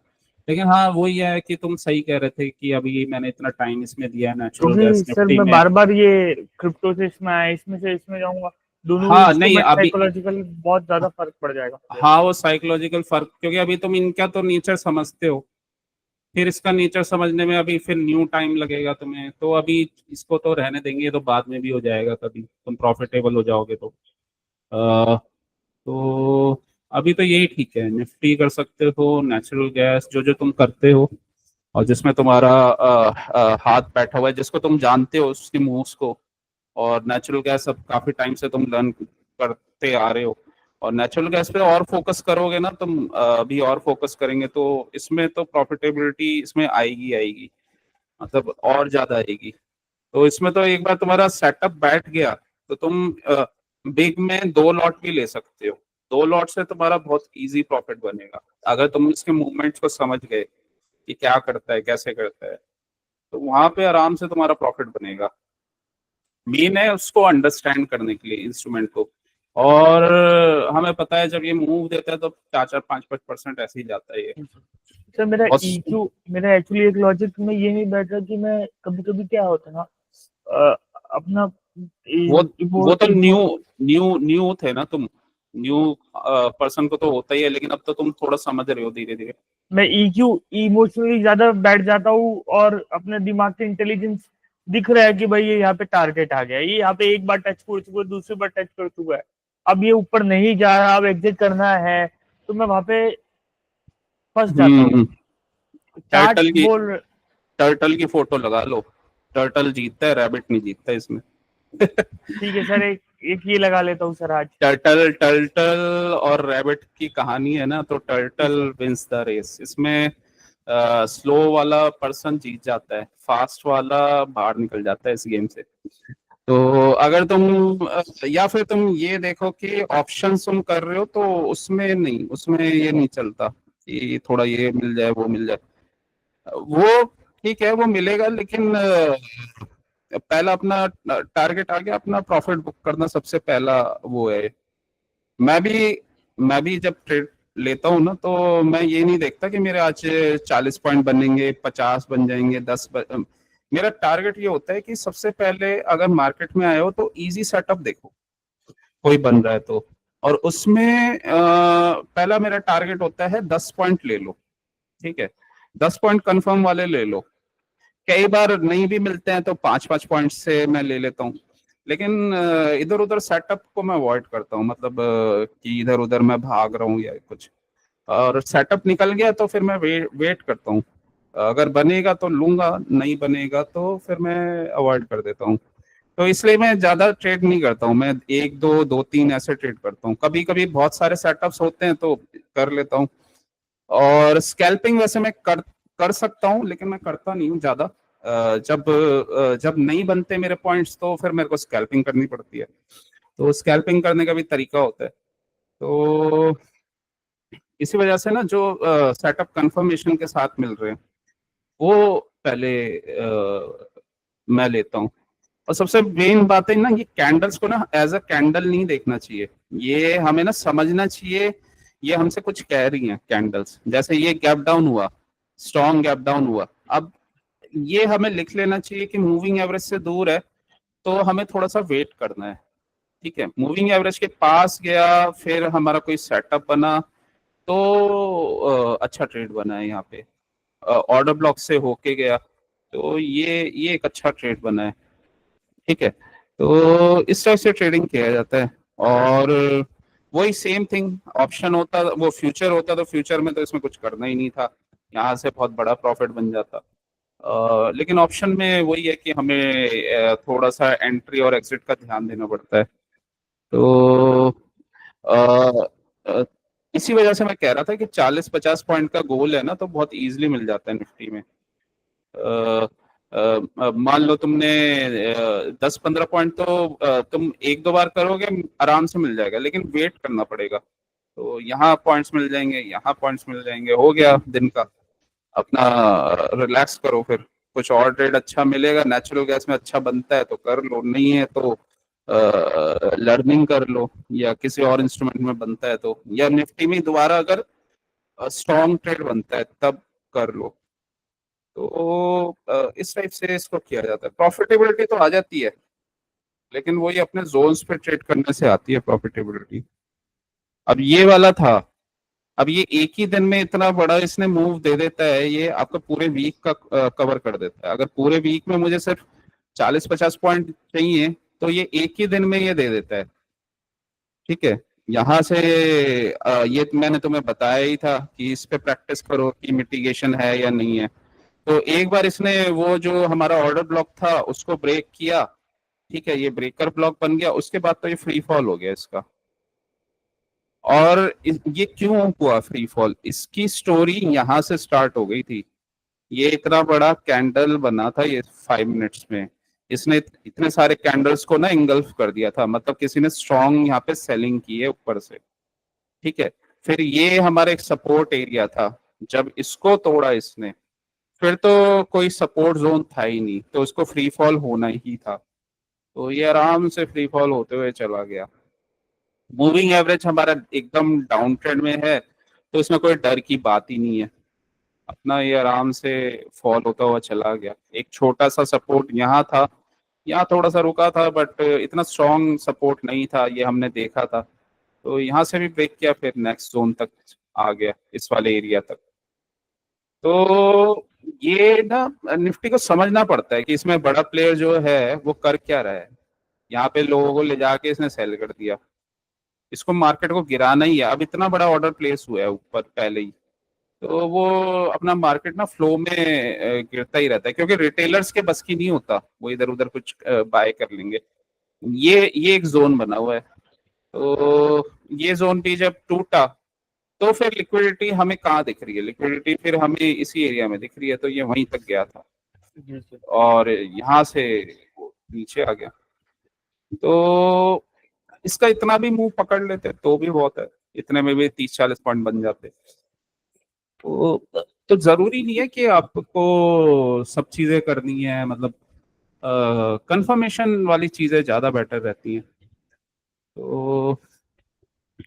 लेकिन हाँ, वो ये है कि तुम सही कह रहे थे कि अभी मैंने इतना टाइम इसमें दिया है नेचुरल क्योंकि गैस सर निफ्टी मैं में। बार बार ये क्रिप्टो से इसमें आया, इसमें से इसमें जाऊंगा, दोनों हाँ नहीं, इंस्ट्रूमेंट अभी साइकोलॉजिकल बहुत ज्यादा फर्क पड़ जाएगा मुझे। हाँ, वो साइकोलॉजिकल फर्क, क्योंकि अभी तुम इनका तो नेचर समझते हो, फिर इसका नेचर समझने में अभी फिर न्यू टाइम लगेगा तुम्हें। तो अभी इसको तो रहने देंगे, ये तो बाद में भी हो जाएगा, कभी तुम प्रॉफिटेबल हो जाओगे तो। तो अभी तो यही ठीक है, निफ्टी कर सकते हो, नेचुरल गैस जो जो तुम करते हो, और जिसमें तुम्हारा हाथ बैठा हुआ है, जिसको तुम जानते हो उसकी मूव्स को। और नेचुरल गैस अब काफी टाइम से तुम लर्न करते आ रहे हो, और नेचुरल गैस पे और फोकस करोगे ना तुम, अभी और फोकस करेंगे तो इसमें तो प्रॉफिटेबिलिटी इसमें आएगी आएगी, मतलब और ज्यादा आएगी। तो इसमें तो एक बार तुम्हारा सेटअप बैठ गया, तो तुम बिग में 2 लॉट भी ले सकते हो। 2 लॉट से तुम्हारा बहुत इजी प्रॉफिट बनेगा, अगर तुम इसके मूवमेंट्स को समझ गए कि क्या करता है कैसे करता है, तो वहां पे आराम से तुम्हारा प्रॉफिट बनेगा। मेन है उसको अंडरस्टैंड करने के लिए इंस्ट्रूमेंट को, और हमें पता है जब ये मूव देता है तो 4-5% ऐसे ही जाता है ये। सर मेरा बहुत EQ, मेरा एक्चुअली एक लॉजिक में ये नहीं बैठ रहा कि मैं कभी कभी क्या होता है ना, अपना वो इमो वो तो न्यू इमो न्यू न्यू थे ना तुम, न्यू पर्सन को तो होता ही है, लेकिन अब तो तुम थोड़ा समझ रहे हो धीरे धीरे। मैं EQ इमोशनली ज्यादा बैठ जाता हूँ, और अपने दिमाग के इंटेलिजेंस दिख रहा है कि भाई ये यहाँ पे टारगेट आ गया, ये यहाँ पे एक बार टच कर चुका है, दूसरी बार टच कर चुका है, अब ये ऊपर नहीं जा रहा, अब एग्जिट करना है, तो मैं वहां पे फंस जाता हूँ। हम्म। चार्ट टर्टल की बोल। टर्टल की फोटो लगा लो, टर्टल जीतता है, रैबिट नहीं जीतता इसमें। ठीक है सर, एक एक ये लगा लेता हूँ सर आज। टर्टल टर्टल और रैबिट की कहानी है ना, तो जी turtle sir. Wins the race. इसमें स्लो वाला पर्सन जीत जाता है, फास्ट वाला बाहर निकल जाता है इस गेम से। तो अगर तुम या फिर तुम ये देखो कि ऑप्शन तुम कर रहे हो तो उसमें नहीं, उसमें ये नहीं चलता कि थोड़ा ये मिल जाए वो मिल जाए। वो ठीक है, वो मिलेगा, लेकिन पहला अपना टारगेट आ गया, अपना प्रॉफिट बुक करना सबसे पहला वो है। मैं भी मैं भी जब ट्रेड लेता हूँ ना, तो मैं ये नहीं देखता कि मेरे आज 40 पॉइंट बनेंगे, 50 बन जाएंगे, मेरा टारगेट ये होता है कि सबसे पहले अगर मार्केट में आए हो तो इजी सेटअप देखो कोई बन रहा है तो। और उसमें पहला मेरा टारगेट होता है 10 पॉइंट ले लो, ठीक है, 10 पॉइंट कंफर्म वाले ले लो। कई बार नहीं भी मिलते हैं तो 5-5 पॉइंट से मैं ले लेता हूँ, लेकिन इधर उधर सेटअप को मैं अवॉइड करता हूँ, मतलब कि इधर उधर मैं भाग रहा हूँ या कुछ। और सेटअप निकल गया तो फिर मैं वेट करता हूँ, अगर बनेगा तो लूंगा, नहीं बनेगा तो फिर मैं अवॉइड कर देता हूँ। तो इसलिए मैं ज्यादा ट्रेड नहीं करता हूँ, मैं एक दो दो तीन ऐसे ट्रेड करता हूँ, कभी कभी बहुत सारे सेटअप्स होते हैं तो कर लेता हूँ। और स्कैल्पिंग वैसे मैं कर कर सकता हूँ, लेकिन मैं करता नहीं हूँ ज्यादा। जब नहीं बनते मेरे पॉइंट्स तो फिर मेरे को स्कैल्पिंग करनी पड़ती है, तो स्कैल्पिंग करने का भी तरीका होता है। तो इसी वजह से ना जो सेटअप कंफर्मेशन के साथ मिल रहे हैं वो पहले मैं लेता हूँ। और सबसे मेन बात है ना, ये कैंडल्स को ना एज अ कैंडल नहीं देखना चाहिए, ये हमें ना समझना चाहिए ये हमसे कुछ कह रही हैं कैंडल्स। जैसे ये गैप डाउन हुआ, स्ट्रॉन्ग गैप डाउन हुआ, अब ये हमें लिख लेना चाहिए कि मूविंग एवरेज से दूर है, तो हमें थोड़ा सा वेट करना है। ठीक है, मूविंग एवरेज के पास गया, फिर हमारा कोई सेटअप बना तो अच्छा ट्रेड बना है यहाँ पे। ऑर्डर ब्लॉक से होके गया तो ये एक अच्छा ट्रेड बना है। ठीक है, तो इस तरह से ट्रेडिंग किया जाता है। और वही सेम थिंग ऑप्शन होता, वो फ्यूचर होता तो फ्यूचर में तो इसमें कुछ करना ही नहीं था, यहाँ से बहुत बड़ा प्रॉफिट बन जाता। लेकिन ऑप्शन में वही है कि हमें थोड़ा सा एंट्री और एग्जिट का ध्यान देना पड़ता है। तो अ, अ, इसी वजह से मैं कह रहा था कि 40-50 पॉइंट का गोल है ना, तो बहुत इजीली मिल जाता है निफ्टी में। मान लो तुमने 10-15 पॉइंट तो तुम एक दो बार करोगे, आराम से मिल जाएगा, लेकिन वेट करना पड़ेगा। तो यहाँ पॉइंट्स मिल जाएंगे, यहाँ पॉइंट्स मिल जाएंगे, हो गया दिन का अपना। रिलैक्स करो, फिर कुछ और ट्रेड अच्छा मिलेगा, नेचुरल गैस में अच्छा बनता है तो कर लो, नहीं है तो लर्निंग कर लो, या किसी और इंस्ट्रूमेंट में बनता है तो, या निफ्टी में दोबारा अगर स्ट्रॉन्ग ट्रेड बनता है तब कर लो। तो इस टाइप से इसको किया जाता है, प्रॉफिटेबिलिटी तो आ जाती है, लेकिन वही अपने जोन्स पे ट्रेड करने से आती है प्रॉफिटेबिलिटी। अब ये वाला था, अब ये एक ही दिन में इतना बड़ा इसने मूव दे देता है, ये आपका पूरे वीक का कवर कर देता है। अगर पूरे वीक में मुझे सिर्फ 40-50 पॉइंट चाहिए तो ये एक ही दिन में ये दे देता है। ठीक है, यहाँ से ये मैंने तुम्हें बताया ही था कि इस पे प्रैक्टिस करो कि मिटिगेशन है या नहीं है। तो एक बार इसने वो जो हमारा ऑर्डर ब्लॉक था उसको ब्रेक किया, ठीक है, ये ब्रेकर ब्लॉक बन गया, उसके बाद तो ये फ्री फॉल हो गया इसका। और ये क्यों हुआ फ्री फॉल, इसकी स्टोरी यहाँ से स्टार्ट हो गई थी। ये इतना बड़ा कैंडल बना था ये 5 मिनट्स में, इसने इतने सारे कैंडल्स को ना इंगल्फ कर दिया था, मतलब किसी ने स्ट्रॉन्ग यहाँ पे सेलिंग की है ऊपर से। ठीक है, फिर ये हमारा एक सपोर्ट एरिया था, जब इसको तोड़ा इसने, फिर तो कोई सपोर्ट जोन था ही नहीं, तो इसको फ्री फॉल होना ही था। तो ये आराम से फ्री फॉल होते हुए चला गया। मूविंग एवरेज हमारा एकदम डाउन ट्रेंड में है, तो इसमें कोई डर की बात ही नहीं है। अपना ये आराम से फॉल होता हुआ चला गया। एक छोटा सा सपोर्ट यहाँ था, यहाँ थोड़ा सा रुका था, बट इतना स्ट्रॉन्ग सपोर्ट नहीं था, ये हमने देखा था। तो यहाँ से भी ब्रेक किया, फिर नेक्स्ट जोन तक आ गया, इस वाले एरिया तक। तो ये ना निफ्टी को समझना पड़ता है कि इसमें बड़ा प्लेयर जो है वो कर क्या रहा है। यहाँ पे लोगों को ले जाके इसने सेल कर दिया, इसको मार्केट को गिराना ही है। अब इतना बड़ा ऑर्डर प्लेस हुआ है ऊपर पहले ही, तो वो अपना मार्केट ना फ्लो में गिरता ही रहता है, क्योंकि रिटेलर्स के बस की नहीं होता, वो इधर उधर कुछ बाय कर लेंगे। ये एक जोन बना हुआ है, तो ये जोन भी जब टूटा तो फिर लिक्विडिटी हमें कहाँ दिख रही है, लिक्विडिटी फिर हमें इसी एरिया में दिख रही है, तो ये वहीं तक गया था जी सर। और यहाँ से वो नीचे आ गया। तो इसका इतना भी मुंह पकड़ लेते तो भी बहुत है, इतने में भी 30-40 पॉइंट बन जाते। तो जरूरी नहीं है कि आपको सब चीजें करनी है, मतलब कंफर्मेशन वाली चीजें ज्यादा बेटर रहती हैं। तो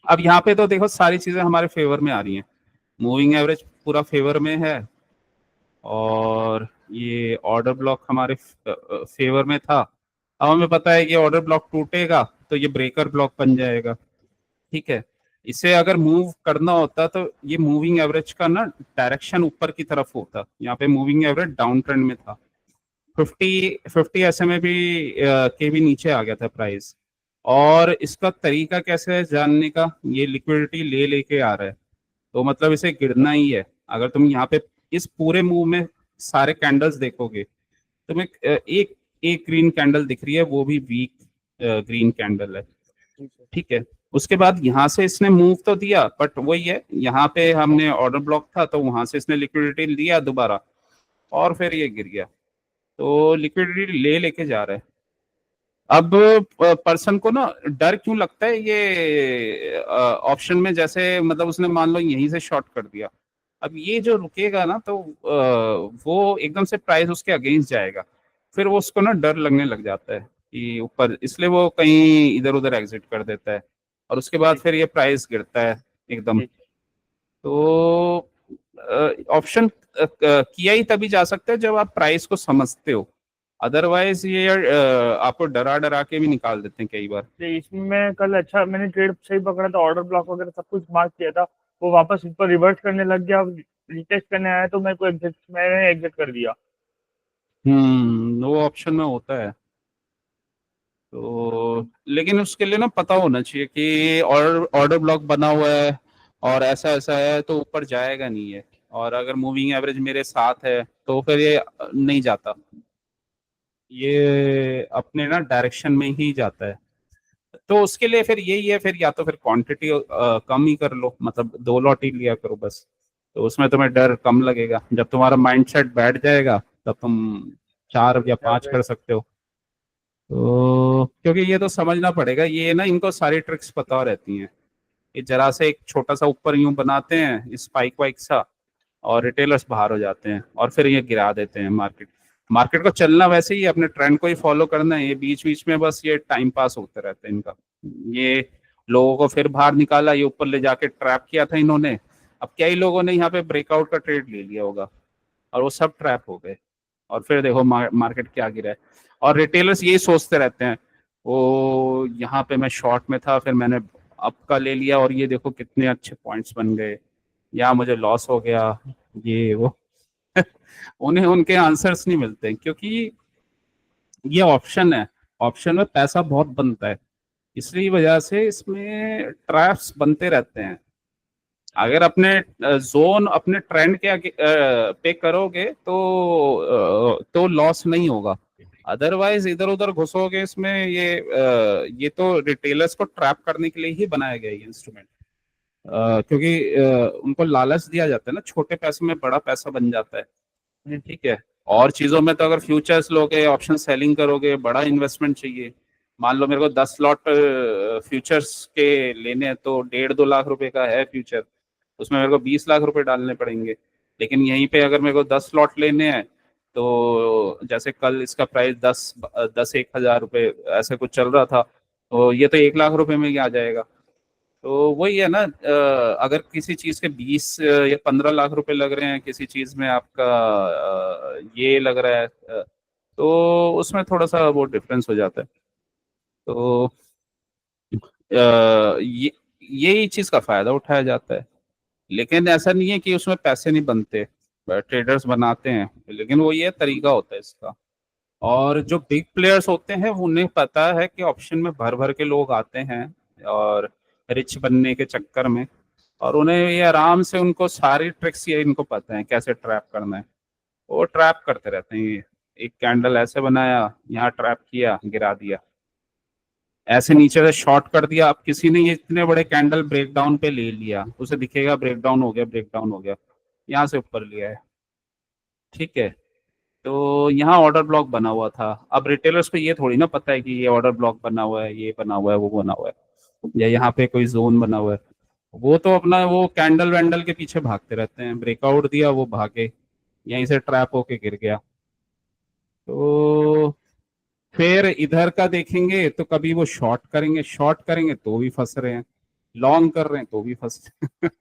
अब यहाँ पे तो देखो सारी चीजें हमारे फेवर में आ रही हैं, मूविंग एवरेज पूरा फेवर में है, और ये ऑर्डर ब्लॉक हमारे फेवर में था। अब हमें पता है कि ऑर्डर ब्लॉक टूटेगा तो ये ब्रेकर ब्लॉक बन जाएगा, ठीक है। इसे अगर मूव करना होता तो ये मूविंग एवरेज का ना डायरेक्शन ऊपर की तरफ होता, यहाँ पे मूविंग एवरेज डाउन ट्रेंड में था, 50 SMA भी के भी नीचे आ गया था प्राइस। और इसका तरीका कैसे है जानने का, ये लिक्विडिटी ले लेके आ रहा है, तो मतलब इसे गिरना ही है। अगर तुम यहाँ पे इस पूरे मूव में सारे कैंडल्स देखोगे, तुम्हें एक एक ग्रीन कैंडल दिख रही है, वो भी वीक ग्रीन कैंडल है, ठीक है। उसके बाद यहाँ से इसने मूव तो दिया, बट वही है, यहाँ पे हमने ऑर्डर ब्लॉक था तो वहां से इसने लिक्विडिटी लिया दोबारा, और फिर ये गिर गया। तो लिक्विडिटी ले लेके जा रहा है। अब पर्सन को ना डर क्यों लगता है, ये ऑप्शन में जैसे मतलब उसने मान लो यहीं से शॉर्ट कर दिया, अब ये जो रुकेगा ना तो वो एकदम से प्राइस उसके अगेंस्ट जाएगा, फिर वो उसको ना डर लगने लग जाता है कि ऊपर, इसलिए वो कहीं इधर उधर एग्जिट कर देता है, और उसके बाद जी फिर ये प्राइस गिरता है एकदम। जी तो ऑप्शन किया ही तभी जा सकता है जब आप प्राइस को समझते हो, अदरवाइज ये आपको डरा डरा के भी निकाल देते हैं कई बार। जी। इसमें कल अच्छा मैंने ट्रेड सही पकड़ा था, ऑर्डर ब्लॉक वगैरह सब कुछ मार्क किया था, वो वापस ऊपर रिवर्स करने लग गया, रिटेस्ट करने आया तो मैंने एग्जिट कर दिया। वो ऑप्शन में होता है। तो लेकिन उसके लिए ना पता होना चाहिए कि ऑर्डर ऑर्डर ब्लॉक बना हुआ है और ऐसा ऐसा है, तो ऊपर जाएगा नहीं है, और अगर मूविंग एवरेज मेरे साथ है तो फिर ये नहीं जाता, ये अपने ना डायरेक्शन में ही जाता है। तो उसके लिए फिर यही है, फिर या तो फिर क्वांटिटी कम ही कर लो, मतलब 2 लॉट ही लिया करो बस, तो उसमें तुम्हें डर कम लगेगा। जब तुम्हारा माइंडसेट बैठ जाएगा तब तुम 4 या 5 कर सकते हो। तो क्योंकि ये तो समझना पड़ेगा, ये ना इनको सारी ट्रिक्स पता रहती हैं, ये जरा से एक छोटा सा ऊपर यूं बनाते हैं स्पाइक वाइक सा, और रिटेलर्स बाहर हो जाते हैं और फिर ये गिरा देते हैं मार्केट। मार्केट को चलना वैसे ही, अपने ट्रेंड को ही फॉलो करना है, ये बीच बीच में बस ये टाइम पास होते रहते हैं इनका। ये लोगों को फिर बाहर निकाला, ये ऊपर ले जाके ट्रैप किया था इन्होंने, अब कई लोगों ने यहाँ पे ब्रेकआउट का ट्रेड ले लिया होगा और वो सब ट्रैप हो गए, और फिर देखो मार्केट क्या गिरा है। और रिटेलर्स यही सोचते रहते हैं, वो यहाँ पे मैं शॉर्ट में था, फिर मैंने अप का ले लिया और ये देखो कितने अच्छे पॉइंट्स बन गए, या मुझे लॉस हो गया, ये वो उन्हें उनके आंसर्स नहीं मिलते, क्योंकि ये ऑप्शन है, ऑप्शन में पैसा बहुत बनता है, इसलिए वजह से इसमें ट्रैप्स बनते रहते हैं। अगर अपने जोन अपने ट्रेंड के आगे पे करोगे तो लॉस नहीं होगा, अदरवाइज इधर उधर घुसोगे इसमें, ये तो रिटेलर्स को ट्रैप करने के लिए ही बनाया गया ये इंस्ट्रूमेंट, क्योंकि उनको लालच दिया जाता है ना, छोटे पैसे में बड़ा पैसा बन जाता है, जी ठीक है। और चीजों में तो अगर फ्यूचर्स लोगे, ऑप्शन सेलिंग करोगे, बड़ा इन्वेस्टमेंट चाहिए। मान लो मेरे को 10 लॉट फ्यूचर्स के लेने हैं, तो 1.5-2 लाख रुपए का है फ्यूचर, उसमें मेरे को 20 लाख रुपए डालने पड़ेंगे। लेकिन यहीं पे अगर मेरे को 10 लॉट लेने हैं, तो जैसे कल इसका प्राइस 10-1 हजार रुपए ऐसे कुछ चल रहा था, तो ये तो 1 लाख रुपए में ही आ जाएगा। तो वही है ना, अगर किसी चीज के 20 या 15 लाख रुपए लग रहे हैं, किसी चीज में आपका ये लग रहा है, तो उसमें थोड़ा सा वो डिफरेंस हो जाता है। तो ये यही चीज का फायदा उठाया जाता है। लेकिन ऐसा नहीं है कि उसमें पैसे नहीं बनते, ट्रेडर्स बनाते हैं, लेकिन वो ये तरीका होता है इसका। और जो बिग प्लेयर्स होते हैं उन्हें पता है कि ऑप्शन में भर भर के लोग आते हैं और रिच बनने के चक्कर में, और उन्हें ये आराम से, उनको सारी ट्रिक्स ये इनको पता है कैसे ट्रैप करना है। वो ट्रैप करते रहते हैं। ये एक कैंडल ऐसे बनाया, यहाँ ट्रैप किया, गिरा दिया, ऐसे नीचे से शॉर्ट कर दिया। अब किसी ने ये इतने बड़े कैंडल ब्रेकडाउन पे ले लिया, उसे दिखेगा ब्रेकडाउन हो गया, ब्रेकडाउन हो गया, यहाँ से ऊपर लिया है, ठीक है। तो यहाँ ऑर्डर ब्लॉक बना हुआ था। अब रिटेलर्स को ये थोड़ी ना पता है कि ये ऑर्डर ब्लॉक बना हुआ है, ये बना हुआ है, वो बना हुआ है, या यहाँ पे कोई जोन बना हुआ है। वो तो अपना वो कैंडल वैंडल के पीछे भागते रहते हैं, ब्रेकआउट दिया वो भागे, यहीं से ट्रैप होके गिर गया। तो फिर इधर का देखेंगे तो कभी वो शॉर्ट करेंगे तो भी फंस रहे हैं, लॉन्ग कर रहे हैं तो भी फंस रहे हैं।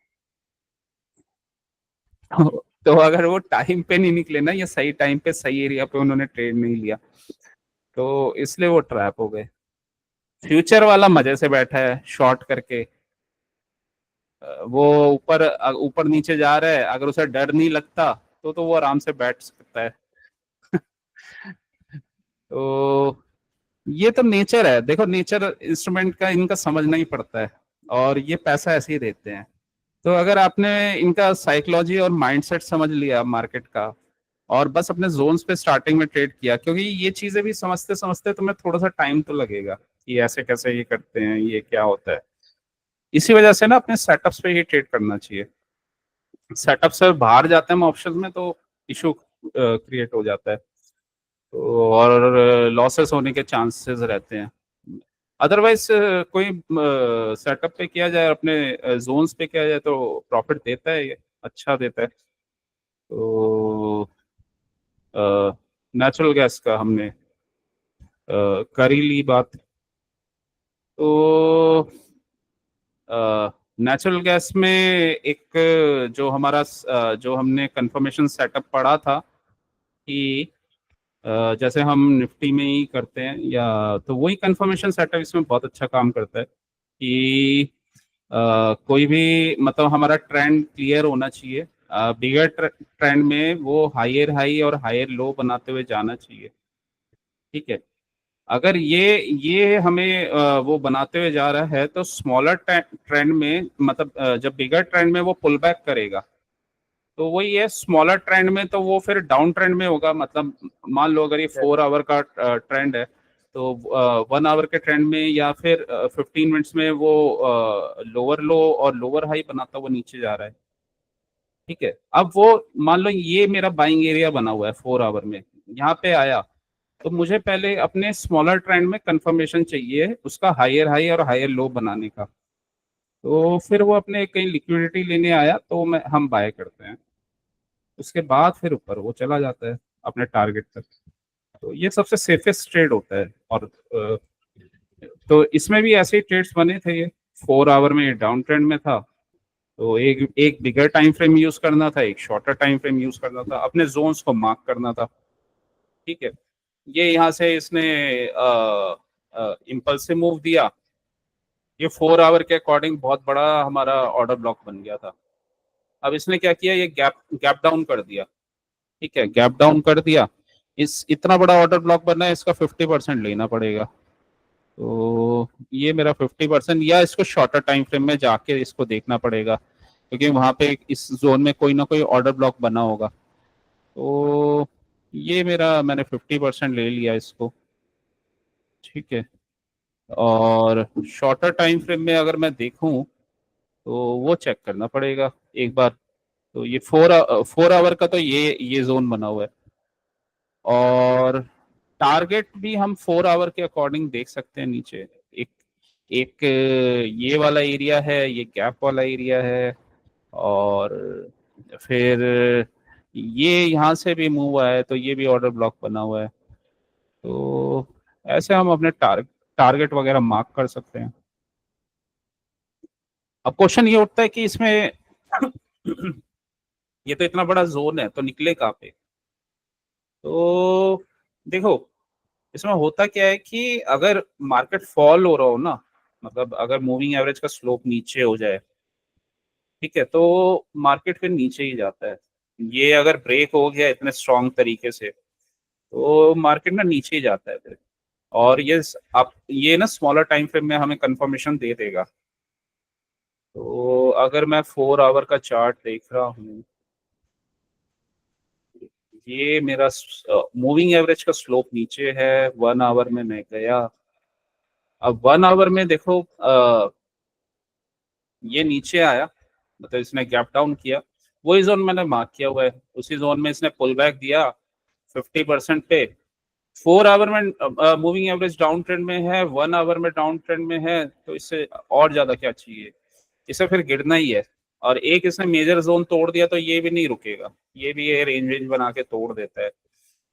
तो अगर वो टाइम पे नहीं निकले ना, या सही टाइम पे सही एरिया पे उन्होंने ट्रेड नहीं लिया, तो इसलिए वो ट्रैप हो गए। फ्यूचर वाला मजे से बैठा है शॉर्ट करके, वो ऊपर ऊपर नीचे जा रहा है, अगर उसे डर नहीं लगता तो वो आराम से बैठ सकता है। तो ये तो नेचर है, देखो नेचर इंस्ट्रूमेंट का इनका समझना ही पड़ता है, और ये पैसा ऐसे ही देते हैं। तो अगर आपने इनका साइकोलॉजी और माइंडसेट समझ लिया मार्केट का, और बस अपने जोन्स पे स्टार्टिंग में ट्रेड किया, क्योंकि ये चीजें भी समझते समझते तुम्हें थोड़ा सा टाइम तो लगेगा कि ऐसे कैसे ये करते हैं, ये क्या होता है। इसी वजह से ना अपने सेटअप्स पे ही ट्रेड करना चाहिए। सेटअप से बाहर जाते हैं हम ऑप्शंस में तो इशू क्रिएट हो जाता है, तो और लॉसेस होने के चांसेस रहते हैं। अदरवाइज कोई सेटअप पे किया जाए, अपने जोन्स पे किया जाए, तो प्रॉफिट देता है, ये अच्छा देता है। तो नेचुरल गैस का हमने कर ही ली बात। तो नेचुरल गैस में एक जो हमारा जो हमने कंफर्मेशन सेटअप पढ़ा था कि जैसे हम निफ्टी में ही करते हैं, या तो वही कंफर्मेशन सेटअप इसमें बहुत अच्छा काम करता है कि कोई भी मतलब हमारा ट्रेंड क्लियर होना चाहिए। बिगर ट्रेंड में वो हायर हाई और हायर लो बनाते हुए जाना चाहिए, ठीक है। अगर ये हमें वो बनाते हुए जा रहा है, तो स्मॉलर ट्रेंड में मतलब जब बिगर ट्रेंड में वो पुल बैक करेगा, तो वही है स्मॉलर ट्रेंड में, तो वो फिर डाउन ट्रेंड में होगा। मतलब मान लो अगर ये 4 आवर का ट्रेंड है, तो 1 आवर के ट्रेंड में या फिर 15 मिनट्स में वो लोअर लो और लोअर हाई बनाता हुआ नीचे जा रहा है, ठीक है। अब वो मान लो ये मेरा बाइंग एरिया बना हुआ है 4 आवर में, यहाँ पे आया, तो मुझे पहले अपने स्मॉलर ट्रेंड में कंफर्मेशन चाहिए उसका हायर हाई और हायर लो बनाने का। तो फिर वो अपने कहीं लिक्विडिटी लेने आया तो मैं हम बाय करते हैं, उसके बाद फिर ऊपर वो चला जाता है अपने टारगेट तक। तो ये सबसे सेफेस्ट ट्रेड होता है। और तो इसमें भी ऐसे ही ट्रेड्स बने थे। ये 4 आवर में डाउन ट्रेंड में था, तो एक एक बिगर टाइम फ्रेम यूज करना था, एक शॉर्टर टाइम फ्रेम यूज करना था, अपने जोन्स को मार्क करना था, ठीक है। ये यहाँ से इसने इम्पल्सिव मूव दिया, ये 4 आवर के अकॉर्डिंग बहुत बड़ा हमारा ऑर्डर ब्लॉक बन गया था। अब इसने क्या किया, ये गैप गैप डाउन कर दिया, ठीक है, गैप डाउन कर दिया। इस इतना बड़ा ऑर्डर ब्लॉक बनना है, इसका 50% लेना पड़ेगा। तो ये मेरा 50%, या इसको शॉर्टर टाइम फ्रेम में जाके इसको देखना पड़ेगा, क्योंकि वहां पे इस जोन में कोई ना कोई ऑर्डर ब्लॉक बना होगा। तो ये मेरा मैंने 50% ले लिया इसको, ठीक है। और शॉर्टर टाइम फ्रेम में अगर मैं देखूं, तो वो चेक करना पड़ेगा एक बार। तो ये 4 आवर का तो ये जोन बना हुआ है, और टारगेट भी हम 4 आवर के अकॉर्डिंग देख सकते हैं नीचे। एक एक ये वाला एरिया है, ये गैप वाला एरिया है, और फिर ये यहाँ से भी मूव आया है, तो ये भी ऑर्डर ब्लॉक बना हुआ है। तो ऐसे हम अपने टारगेट वगैरह मार्क कर सकते हैं। अब क्वेश्चन ये उठता है कि इसमें ये तो इतना बड़ा जोन है, तो निकले कहाँ पे? तो देखो, इसमें होता क्या है कि अगर मार्केट फॉल हो रहा हो ना, मतलब अगर मूविंग एवरेज का स्लोप नीचे हो जाए, ठीक है, तो मार्केट फिर नीचे ही जाता है। ये अगर ब्रेक हो गया इतने स्ट्रांग तरीके से, तो मार्केट ना नीचे ही जाता है फिर। और आप ये ना स्मॉलर टाइम फ्रेम में हमें कंफर्मेशन दे देगा। तो अगर मैं 4 आवर का चार्ट देख रहा हूँ, ये मेरा मूविंग एवरेज का स्लोप नीचे है। 1 आवर में मैं गया। अब 1 आवर में देखो, ये नीचे आया, मतलब इसने गैप डाउन किया। वही जोन मैंने मार्क किया हुआ है, उसी जोन में इसने पुल बैक दिया 50% पे। 4 आवर में मूविंग एवरेज डाउन ट्रेंड में है, 1 आवर में डाउन ट्रेंड में है, तो इससे और ज्यादा क्या चाहिए? इसे फिर गिरना ही है। और एक इसने मेजर जोन तोड़ दिया, तो ये भी नहीं रुकेगा, ये भी ये रेंज रेंज बना के तोड़ देता है।